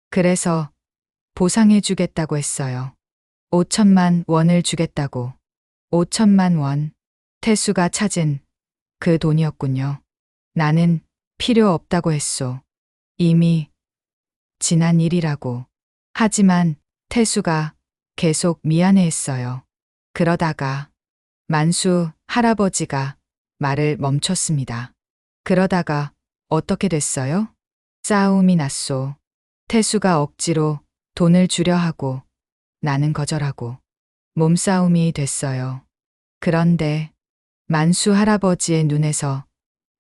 그래서 보상해주겠다고 했어요. 5천만 원을 주겠다고. 5천만 원. 태수가 찾은 그 돈이었군요. 나는 필요 없다고 했소. 이미 지난 일이라고. 하지만 태수가 계속 미안해했어요. 그러다가 만수 할아버지가 말을 멈췄습니다. 그러다가 어떻게 됐어요? 싸움이 났소. 태수가 억지로 돈을 주려 하고 나는 거절하고 몸싸움이 됐어요. 그런데 만수 할아버지의 눈에서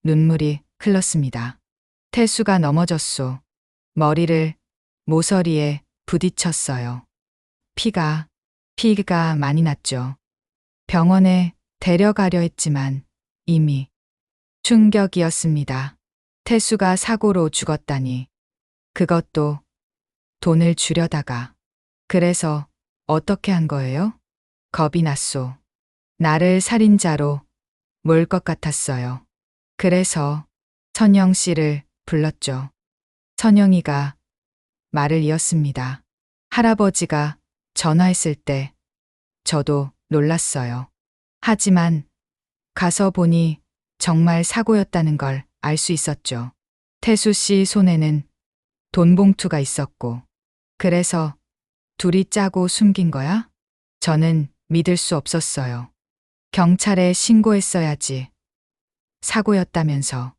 눈물이 흘렀습니다. 태수가 넘어졌소. 머리를 모서리에 부딪혔어요. 피가 많이 났죠. 병원에 데려가려 했지만 이미 충격이었습니다. 태수가 사고로 죽었다니. 그것도 돈을 주려다가. 그래서 어떻게 한 거예요? 겁이 났소. 나를 살인자로 몰 것 같았어요. 그래서 선영 씨를 불렀죠. 선영이가 말을 이었습니다. 할아버지가 전화했을 때 저도 놀랐어요. 하지만 가서 보니 정말 사고였다는 걸 알 수 있었죠. 태수 씨 손에는 돈 봉투가 있었고, 그래서 둘이 짜고 숨긴 거야? 저는 믿을 수 없었어요. 경찰에 신고했어야지. 사고였다면서.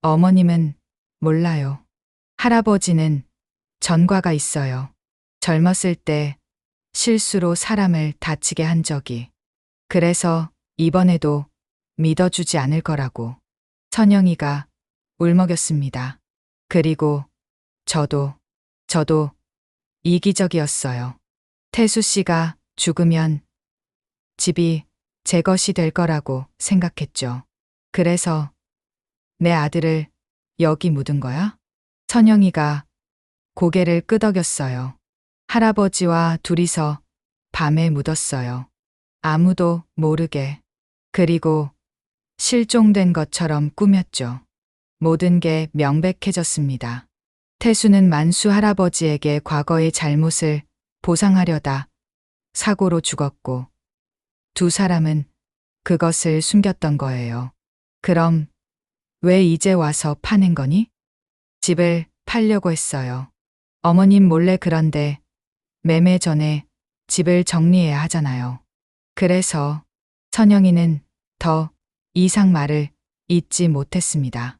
어머님은 몰라요. 할아버지는 전과가 있어요. 젊었을 때 실수로 사람을 다치게 한 적이. 그래서 이번에도 믿어주지 않을 거라고. 선영이가 울먹였습니다. 그리고 저도 이기적이었어요. 태수 씨가 죽으면 집이 제 것이 될 거라고 생각했죠. 그래서 내 아들을 여기 묻은 거야? 선영이가 고개를 끄덕였어요. 할아버지와 둘이서 밤에 묻었어요. 아무도 모르게. 그리고 실종된 것처럼 꾸몄죠. 모든 게 명백해졌습니다. 태수는 만수 할아버지에게 과거의 잘못을 보상하려다 사고로 죽었고, 두 사람은 그것을 숨겼던 거예요. 그럼 왜 이제 와서 파는 거니? 집을 팔려고 했어요. 어머님 몰래. 그런데 매매 전에 집을 정리해야 하잖아요. 그래서 선영이는 더 이상 말을 잇지 못했습니다.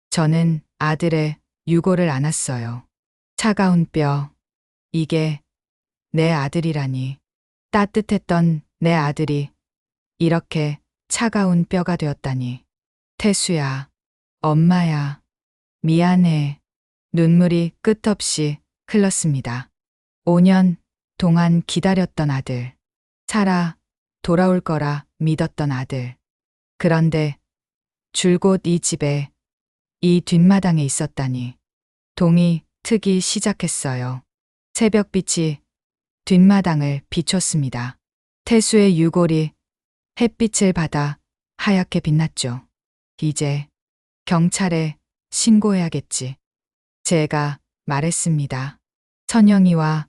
저는 아들의 유고를 안았어요. 차가운 뼈. 이게 내 아들이라니. 따뜻했던 내 아들이 이렇게 차가운 뼈가 되었다니. 태수야, 엄마야, 미안해. 눈물이 끝없이 흘렀습니다. 5년 동안 기다렸던 아들. 살아 돌아올 거라 믿었던 아들. 그런데 줄곧 이 집에, 이 뒷마당에 있었다니. 동이 트기 시작했어요. 새벽빛이 뒷마당을 비췄습니다. 태수의 유골이 햇빛을 받아 하얗게 빛났죠. 이제 경찰에 신고해야겠지. 제가 말했습니다. 선영이와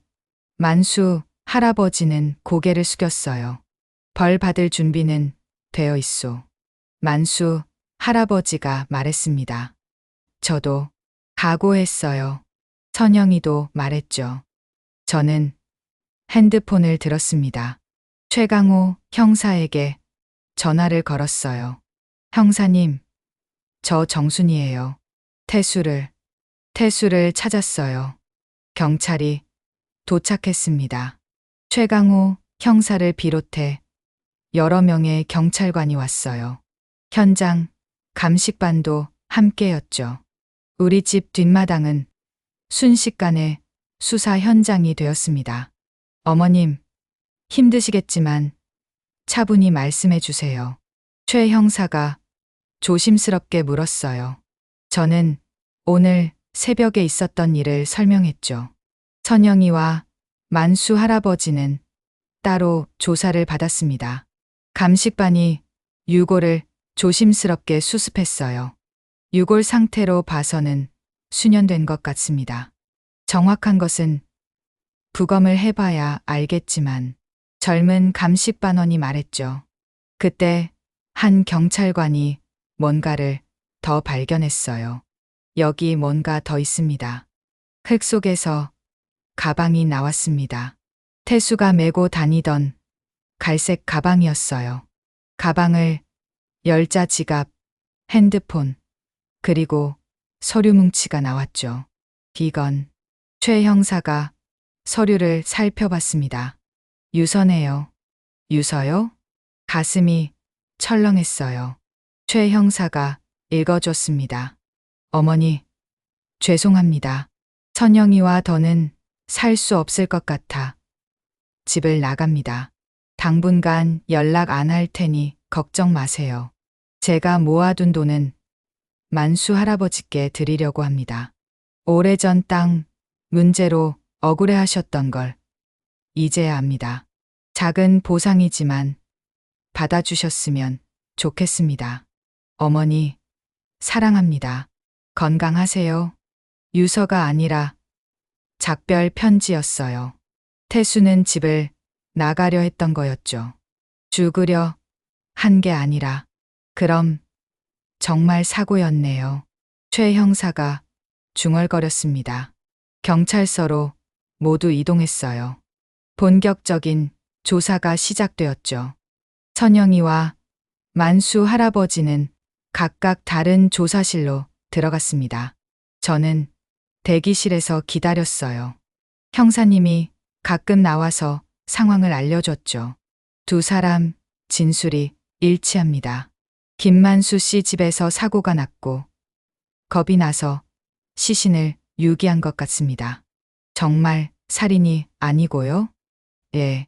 만수 할아버지는 고개를 숙였어요. 벌 받을 준비는 되어 있소. 만수 할아버지가 말했습니다. 저도 각오했어요. 선영이도 말했죠. 저는 핸드폰을 들었습니다. 최강호 형사에게 전화를 걸었어요. 형사님, 저 정순이에요. 태수를 찾았어요. 경찰이 도착했습니다. 최강호 형사를 비롯해 여러 명의 경찰관이 왔어요. 현장 감식반도 함께였죠. 우리 집 뒷마당은 순식간에 수사 현장이 되었습니다. 어머님, 힘드시겠지만 차분히 말씀해 주세요. 최 형사가 조심스럽게 물었어요. 저는 오늘 새벽에 있었던 일을 설명했죠. 선영이와 만수 할아버지는 따로 조사를 받았습니다. 감식반이 유골을 조심스럽게 수습했어요. 유골 상태로 봐서는 수년된 것 같습니다. 정확한 것은 부검을 해봐야 알겠지만 젊은 감식반원이 말했죠. 그때 한 경찰관이 뭔가를 더 발견했어요. 여기 뭔가 더 있습니다. 흙 속에서 가방이 나왔습니다. 태수가 메고 다니던 갈색 가방이었어요. 가방을 열자 지갑, 핸드폰, 그리고 서류 뭉치가 나왔죠. 이건 최 형사가 서류를 살펴봤습니다. 유서네요. 유서요? 가슴이 철렁했어요. 최 형사가 읽어줬습니다. 어머니, 죄송합니다. 선영이와 더는 살 수 없을 것 같아 집을 나갑니다. 당분간 연락 안 할 테니 걱정 마세요. 제가 모아둔 돈은 만수 할아버지께 드리려고 합니다. 오래전 땅 문제로 억울해 하셨던 걸 이제야 압니다. 작은 보상이지만 받아주셨으면 좋겠습니다. 어머니, 사랑합니다. 건강하세요. 유서가 아니라 작별 편지였어요. 태수는 집을 나가려 했던 거였죠. 죽으려 한 게 아니라. 그럼 정말 사고였네요. 최 형사가 중얼거렸습니다. 경찰서로 모두 이동했어요. 본격적인 조사가 시작되었죠. 선영이와 만수 할아버지는 각각 다른 조사실로 들어갔습니다. 저는 대기실에서 기다렸어요. 형사님이 가끔 나와서 상황을 알려줬죠. 두 사람 진술이 일치합니다. 김만수 씨 집에서 사고가 났고 겁이 나서 시신을 유기한 것 같습니다. 정말 살인이 아니고요? 예.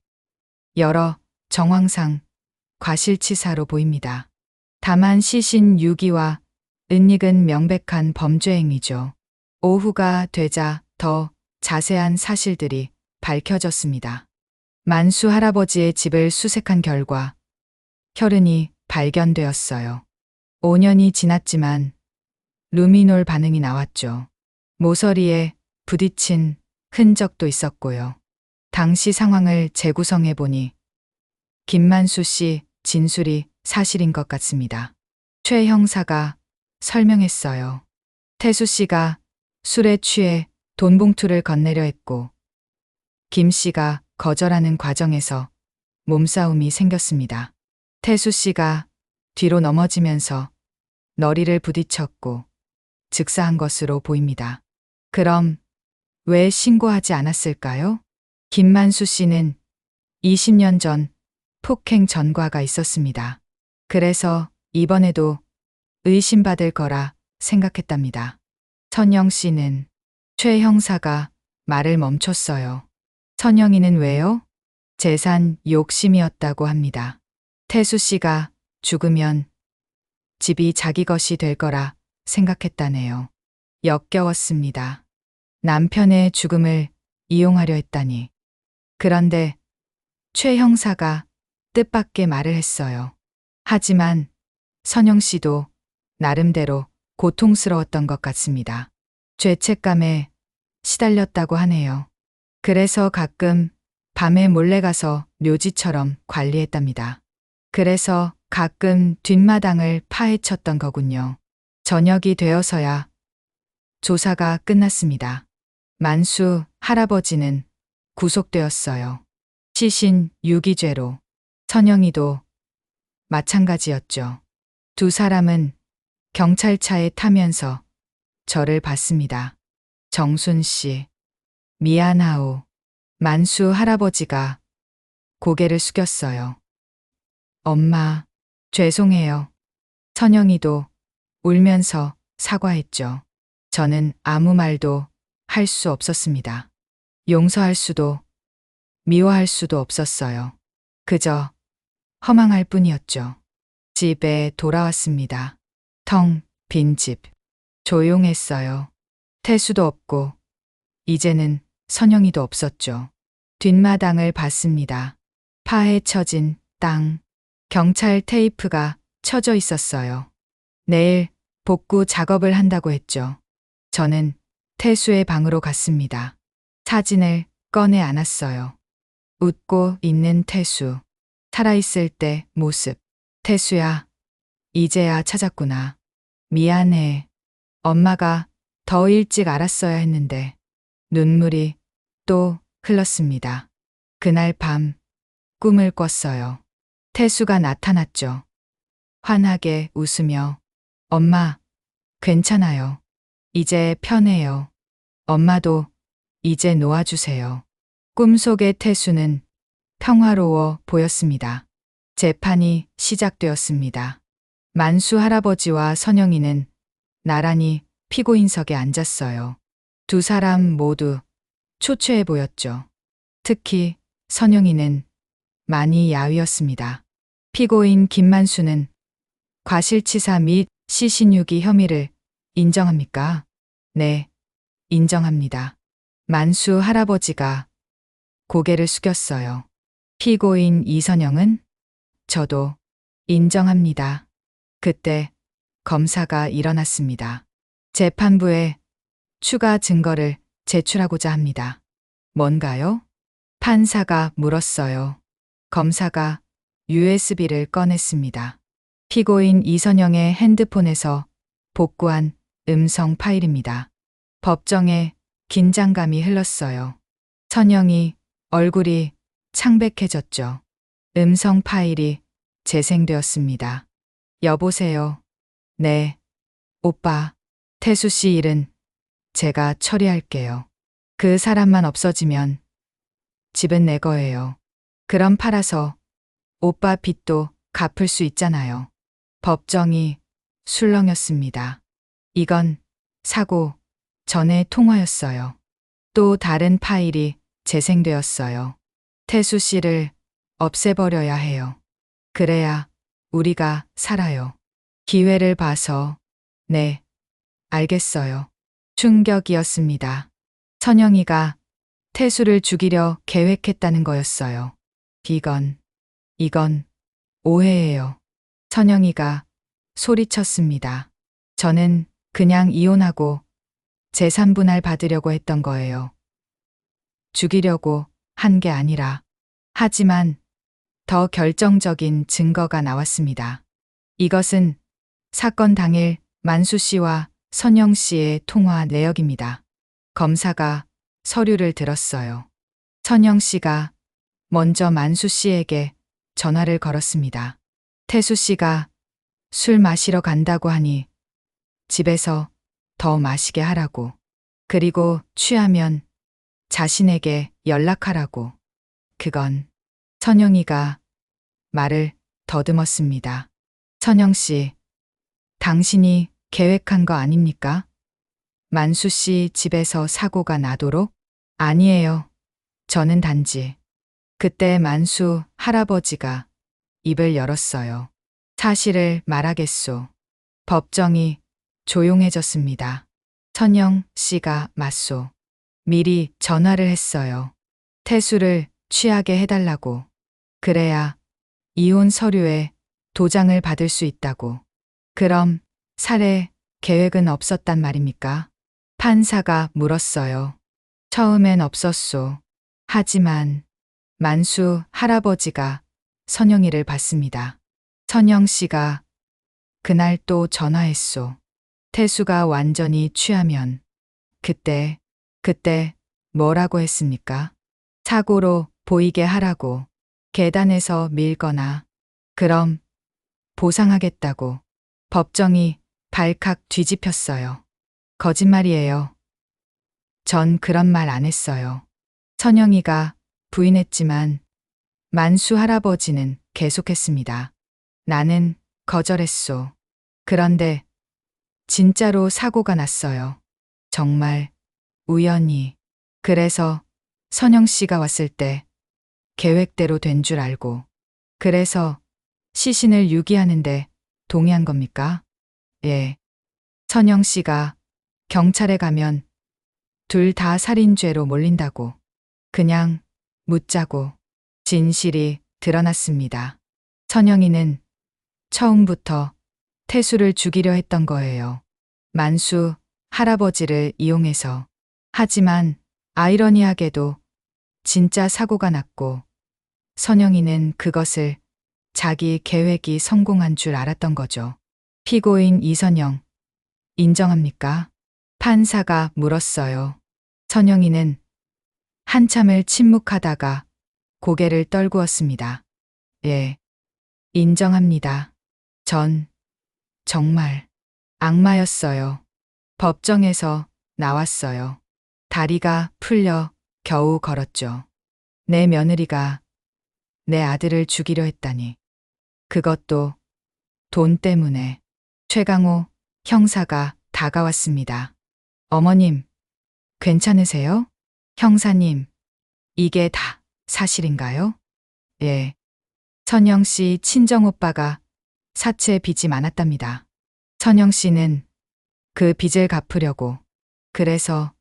여러 정황상 과실치사로 보입니다. 다만 시신 유기와 은닉은 명백한 범죄 행위죠. 오후가 되자 더 자세한 사실들이 밝혀졌습니다. 만수 할아버지의 집을 수색한 결과 혈흔이 발견되었어요. 5년이 지났지만 루미놀 반응이 나왔죠. 모서리에 부딪힌 흔적도 있었고요. 당시 상황을 재구성해 보니 김만수 씨 진술이 사실인 것 같습니다. 최 형사가 설명했어요. 태수 씨가 술에 취해 돈 봉투를 건네려 했고 김 씨가 거절하는 과정에서 몸싸움이 생겼습니다. 태수 씨가 뒤로 넘어지면서 너리를 부딪혔고 즉사한 것으로 보입니다. 그럼 왜 신고하지 않았을까요? 김만수 씨는 20년 전 폭행 전과가 있었습니다. 그래서 이번에도 의심받을 거라 생각했답니다. 선영 씨는 최 형사가 말을 멈췄어요. 선영이는 왜요? 재산 욕심이었다고 합니다. 태수 씨가 죽으면 집이 자기 것이 될 거라 생각했다네요. 역겨웠습니다. 남편의 죽음을 이용하려 했다니. 그런데 최 형사가 뜻밖의 말을 했어요. 하지만 선영 씨도 나름대로 고통스러웠던 것 같습니다. 죄책감에 시달렸다고 하네요. 그래서 가끔 밤에 몰래 가서 묘지처럼 관리했답니다. 그래서 가끔 뒷마당을 파헤쳤던 거군요. 저녁이 되어서야 조사가 끝났습니다. 만수 할아버지는 구속되었어요. 시신 유기죄로. 선영이도 마찬가지였죠. 두 사람은 경찰차에 타면서 저를 봤습니다. 정순 씨, 미안하오. 만수 할아버지가 고개를 숙였어요. 엄마, 죄송해요. 선영이도 울면서 사과했죠. 저는 아무 말도 할 수 없었습니다. 용서할 수도 미워할 수도 없었어요. 그저 허망할 뿐이었죠. 집에 돌아왔습니다. 텅 빈 집. 조용했어요. 태수도 없고 이제는 선영이도 없었죠. 뒷마당을 봤습니다. 파헤쳐진 땅. 경찰 테이프가 쳐져 있었어요. 내일 복구 작업을 한다고 했죠. 저는 태수의 방으로 갔습니다. 사진을 꺼내 안았어요. 웃고 있는 태수. 살아있을 때 모습. 태수야, 이제야 찾았구나. 미안해. 엄마가 더 일찍 알았어야 했는데. 눈물이 또 흘렀습니다. 그날 밤 꿈을 꿨어요. 태수가 나타났죠. 환하게 웃으며 엄마, 괜찮아요. 이제 편해요. 엄마도 이제 놓아주세요. 꿈속의 태수는 평화로워 보였습니다. 재판이 시작되었습니다. 만수 할아버지와 선영이는 나란히 피고인석에 앉았어요. 두 사람 모두 초췌해 보였죠. 특히 선영이는 많이 야위었습니다. 피고인 김만수는 과실치사 및 시신유기 혐의를 인정합니까? 네, 인정합니다. 만수 할아버지가 고개를 숙였어요. 피고인 이선영은 저도 인정합니다. 그때 검사가 일어났습니다. 재판부에 추가 증거를 제출하고자 합니다. 뭔가요? 판사가 물었어요. 검사가 USB를 꺼냈습니다. 피고인 이선영의 핸드폰에서 복구한 음성 파일입니다. 법정에 긴장감이 흘렀어요. 선영이 얼굴이 창백해졌죠. 음성 파일이 재생되었습니다. 여보세요. 네. 오빠, 태수 씨 일은 제가 처리할게요. 그 사람만 없어지면 집은 내 거예요. 그럼 팔아서 오빠 빚도 갚을 수 있잖아요. 법정이 술렁였습니다. 이건 사고 전의 통화였어요. 또 다른 파일이 재생되었어요. 태수 씨를 없애버려야 해요. 그래야 우리가 살아요. 기회를 봐서. 네, 알겠어요. 충격이었습니다. 선영이가 태수를 죽이려 계획했다는 거였어요. 이건 오해예요. 선영이가 소리쳤습니다. 저는 그냥 이혼하고 재산 분할 받으려고 했던 거예요. 죽이려고 한 게 아니라. 하지만 더 결정적인 증거가 나왔습니다. 이것은 사건 당일 만수 씨와 선영 씨의 통화 내역입니다. 검사가 서류를 들었어요. 선영 씨가 먼저 만수 씨에게 전화를 걸었습니다. 태수 씨가 술 마시러 간다고 하니 집에서 더 마시게 하라고. 그리고 취하면 자신에게 연락하라고. 그건 선영이가 말을 더듬었습니다. 선영 씨, 당신이 계획한 거 아닙니까? 만수 씨 집에서 사고가 나도록? 아니에요. 저는 단지. 그때 만수 할아버지가 입을 열었어요. 사실을 말하겠소. 법정이 조용해졌습니다. 선영 씨가 맞소. 미리 전화를 했어요. 태수를 취하게 해달라고. 그래야 이혼 서류에 도장을 받을 수 있다고. 그럼 살해 계획은 없었단 말입니까? 판사가 물었어요. 처음엔 없었소. 하지만 만수 할아버지가 선영이를 봤습니다. 선영 씨가 그날 또 전화했소. 태수가 완전히 취하면. 그때 뭐라고 했습니까? 사고로 보이게 하라고. 계단에서 밀거나. 그럼 보상하겠다고. 법정이 발칵 뒤집혔어요. 거짓말이에요. 전 그런 말 안 했어요. 선영이가 부인했지만 만수 할아버지는 계속했습니다. 나는 거절했소. 그런데 진짜로 사고가 났어요. 정말 우연히. 그래서 선영 씨가 왔을 때 계획대로 된 줄 알고. 그래서 시신을 유기하는데 동의한 겁니까? 예. 선영 씨가 경찰에 가면 둘 다 살인죄로 몰린다고. 그냥 묻자고. 진실이 드러났습니다. 선영이는 처음부터 태수를 죽이려 했던 거예요. 만수 할아버지를 이용해서. 하지만 아이러니하게도 진짜 사고가 났고 선영이는 그것을 자기 계획이 성공한 줄 알았던 거죠. 피고인 이선영, 인정합니까? 판사가 물었어요. 선영이는 한참을 침묵하다가 고개를 떨구었습니다. 예, 인정합니다. 전 정말 악마였어요. 법정에서 나왔어요. 다리가 풀려 겨우 걸었죠. 내 며느리가 내 아들을 죽이려 했다니. 그것도 돈 때문에. 최강호 형사가 다가왔습니다. 어머님, 괜찮으세요? 형사님, 이게 다 사실인가요? 예. 선영 씨 친정오빠가 사채 빚이 많았답니다. 선영 씨는 그 빚을 갚으려고. 그래서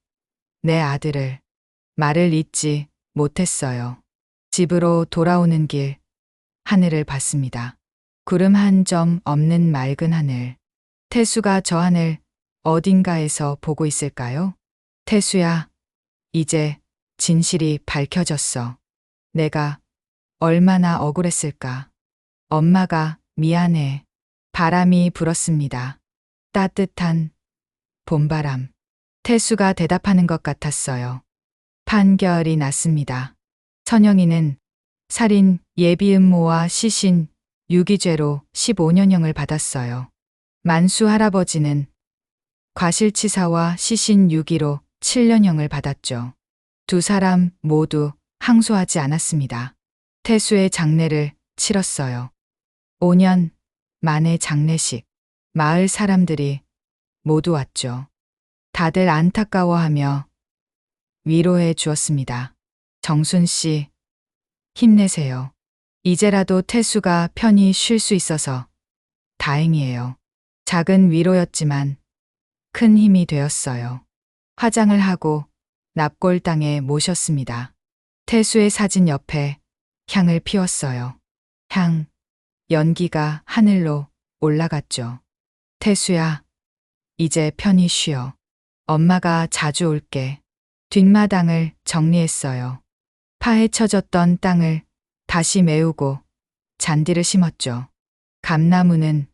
내 아들을 말을 잇지 못했어요. 집으로 돌아오는 길 하늘을 봤습니다. 구름 한 점 없는 맑은 하늘. 태수가 저 하늘 어딘가에서 보고 있을까요? 태수야, 이제 진실이 밝혀졌어. 내가 얼마나 억울했을까. 엄마가 미안해. 바람이 불었습니다. 따뜻한 봄바람. 태수가 대답하는 것 같았어요. 판결이 났습니다. 선영이는 살인 예비음모와 시신 유기죄로 15년형을 받았어요. 만수 할아버지는 과실치사와 시신 유기로 7년형을 받았죠. 두 사람 모두 항소하지 않았습니다. 태수의 장례를 치렀어요. 5년 만에 장례식. 마을 사람들이 모두 왔죠. 다들 안타까워하며 위로해 주었습니다. 정순 씨, 힘내세요. 이제라도 태수가 편히 쉴 수 있어서 다행이에요. 작은 위로였지만 큰 힘이 되었어요. 화장을 하고 납골당에 모셨습니다. 태수의 사진 옆에 향을 피웠어요. 향, 연기가 하늘로 올라갔죠. 태수야, 이제 편히 쉬어. 엄마가 자주 올게. 뒷마당을 정리했어요. 파헤쳐졌던 땅을 다시 메우고 잔디를 심었죠. 감나무는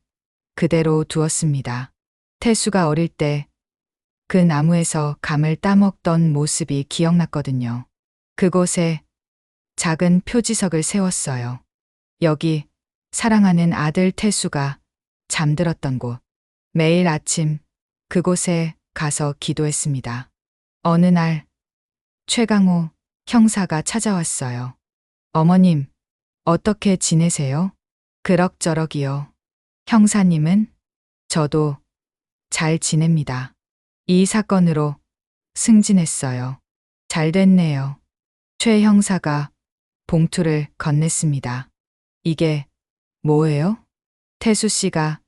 그대로 두었습니다. 태수가 어릴 때 그 나무에서 감을 따먹던 모습이 기억났거든요. 그곳에 작은 표지석을 세웠어요. 여기 사랑하는 아들 태수가 잠들었던 곳. 매일 아침 그곳에 가서 기도했습니다. 어느 날 최강호 형사가 찾아왔어요. 어머님, 어떻게 지내세요? 그럭저럭이요. 형사님은? 저도 잘 지냅니다. 이 사건으로 승진했어요. 잘 됐네요. 최 형사가 봉투를 건넸습니다. 이게 뭐예요? 태수 씨가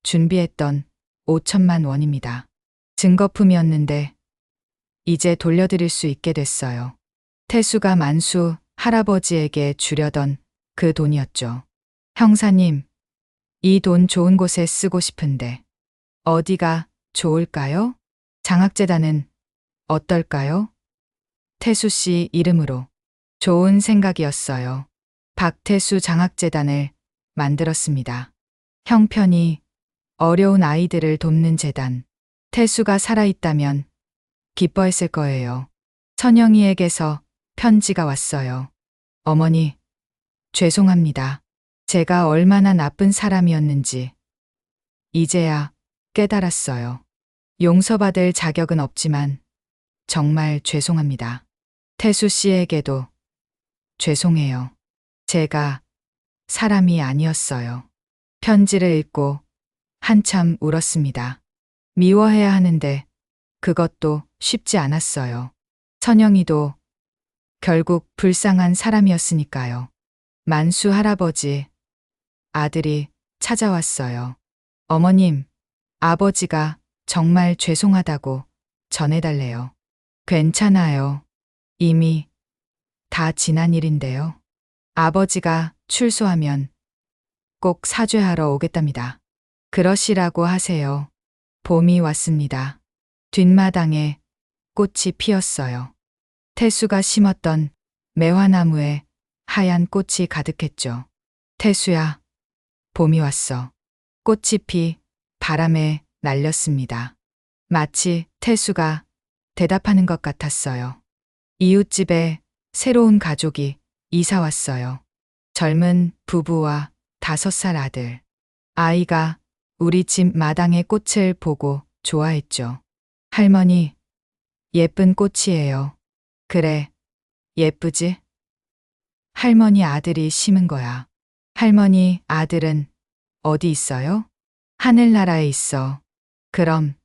준비했던 5천만 원입니다. 증거품이었는데 이제 돌려드릴 수 있게 됐어요. 태수가 만수 할아버지에게 주려던 그 돈이었죠. 형사님, 이 돈 좋은 곳에 쓰고 싶은데 어디가 좋을까요? 장학재단은 어떨까요? 태수 씨 이름으로. 좋은 생각이었어요. 박태수 장학재단을 만들었습니다. 형편이 어려운 아이들을 돕는 재단. 태수가 살아있다면 기뻐했을 거예요. 선영이에게서 편지가 왔어요. 어머니, 죄송합니다. 제가 얼마나 나쁜 사람이었는지 이제야 깨달았어요. 용서받을 자격은 없지만 정말 죄송합니다. 태수 씨에게도 죄송해요. 제가 사람이 아니었어요. 편지를 읽고 한참 울었습니다. 미워해야 하는데 그것도 쉽지 않았어요. 선영이도 결국 불쌍한 사람이었으니까요. 만수 할아버지, 아들이 찾아왔어요. 어머님, 아버지가 정말 죄송하다고 전해달래요. 괜찮아요. 이미 다 지난 일인데요. 아버지가 출소하면 꼭 사죄하러 오겠답니다. 그러시라고 하세요. 봄이 왔습니다. 뒷마당에 꽃이 피었어요. 태수가 심었던 매화나무에 하얀 꽃이 가득했죠. 태수야, 봄이 왔어. 꽃잎이 바람에 날렸습니다. 마치 태수가 대답하는 것 같았어요. 이웃집에 새로운 가족이 이사 왔어요. 젊은 부부와 5살 아들. 아이가 우리 집 마당의 꽃을 보고 좋아했죠. 할머니, 예쁜 꽃이에요. 그래, 예쁘지? 할머니 아들이 심은 거야. 할머니 아들은 어디 있어요? 하늘나라에 있어. 그럼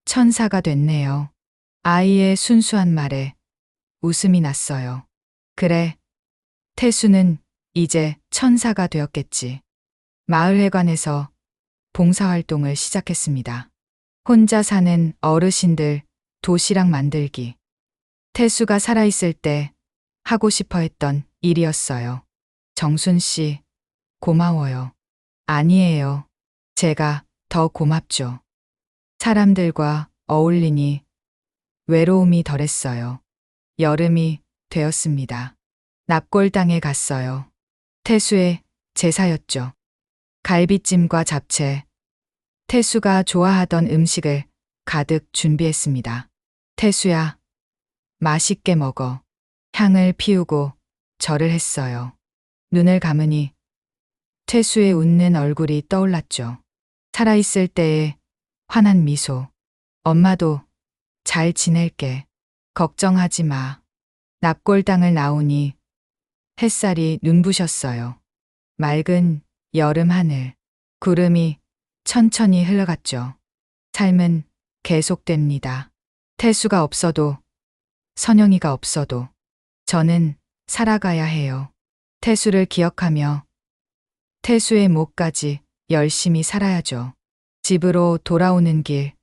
천사가 됐네요. 아이의 순수한 말에 웃음이 났어요. 그래. 태수는 이제 천사가 되었겠지. 마을회관에서 봉사활동을 시작했습니다. 혼자 사는 어르신들 도시락 만들기. 태수가 살아있을 때 하고 싶어 했던 일이었어요. 정순 씨, 고마워요. 아니에요. 제가 더 고맙죠. 사람들과 어울리니 외로움이 덜했어요. 여름이 되었습니다. 납골당에 갔어요. 태수의 제사였죠. 갈비찜과 잡채, 태수가 좋아하던 음식을 가득 준비했습니다. 태수야, 맛있게 먹어. 향을 피우고 절을 했어요. 눈을 감으니 태수의 웃는 얼굴이 떠올랐죠. 살아있을 때의 환한 미소. 엄마도 잘 지낼게. 걱정하지 마. 납골당을 나오니 햇살이 눈부셨어요. 맑은 여름 하늘. 구름이 천천히 흘러갔죠. 삶은 계속됩니다. 태수가 없어도, 선영이가 없어도 저는 살아가야 해요. 태수를 기억하며 태수의 목까지 열심히 살아야죠. 집으로 돌아오는 길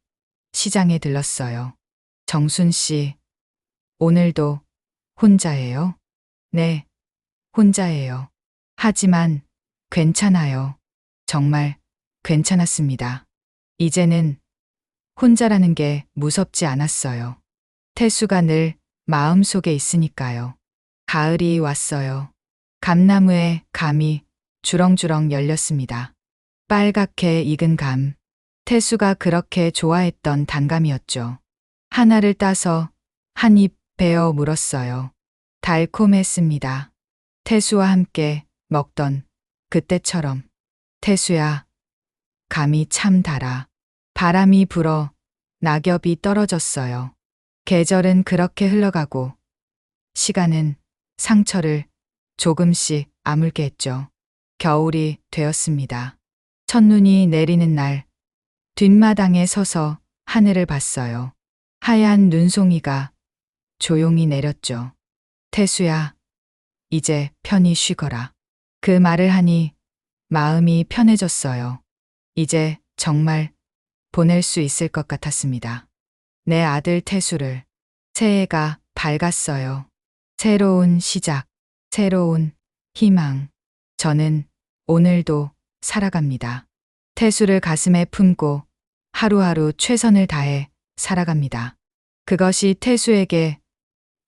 시장에 들렀어요. 정순 씨, 오늘도 혼자예요? 네, 혼자예요. 하지만 괜찮아요. 정말 괜찮았습니다. 이제는 혼자라는 게 무섭지 않았어요. 태수가 늘 마음속에 있으니까요. 가을이 왔어요. 감나무에 감이 주렁주렁 열렸습니다. 빨갛게 익은 감. 태수가 그렇게 좋아했던 단감이었죠. 하나를 따서 한 입 베어 물었어요. 달콤했습니다. 태수와 함께 먹던 그때처럼. 태수야, 감이 참 달아. 바람이 불어 낙엽이 떨어졌어요. 계절은 그렇게 흘러가고 시간은 상처를 조금씩 아물게 했죠. 겨울이 되었습니다. 첫눈이 내리는 날 뒷마당에 서서 하늘을 봤어요. 하얀 눈송이가 조용히 내렸죠. 태수야, 이제 편히 쉬거라. 그 말을 하니 마음이 편해졌어요. 이제 정말 보낼 수 있을 것 같았습니다. 내 아들 태수를. 새해가 밝았어요. 새로운 시작, 새로운 희망. 저는 오늘도 살아갑니다. 태수를 가슴에 품고 하루하루 최선을 다해 살아갑니다. 그것이 태수에게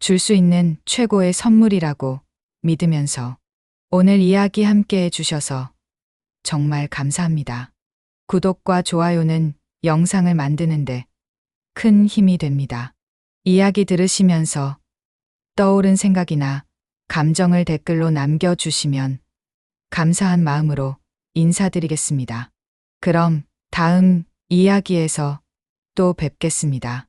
줄 수 있는 최고의 선물이라고 믿으면서 오늘 이야기 함께 해주셔서 정말 감사합니다. 구독과 좋아요는 영상을 만드는데 큰 힘이 됩니다. 이야기 들으시면서 떠오른 생각이나 감정을 댓글로 남겨주시면 감사한 마음으로 인사드리겠습니다. 그럼 다음 이야기에서 또 뵙겠습니다.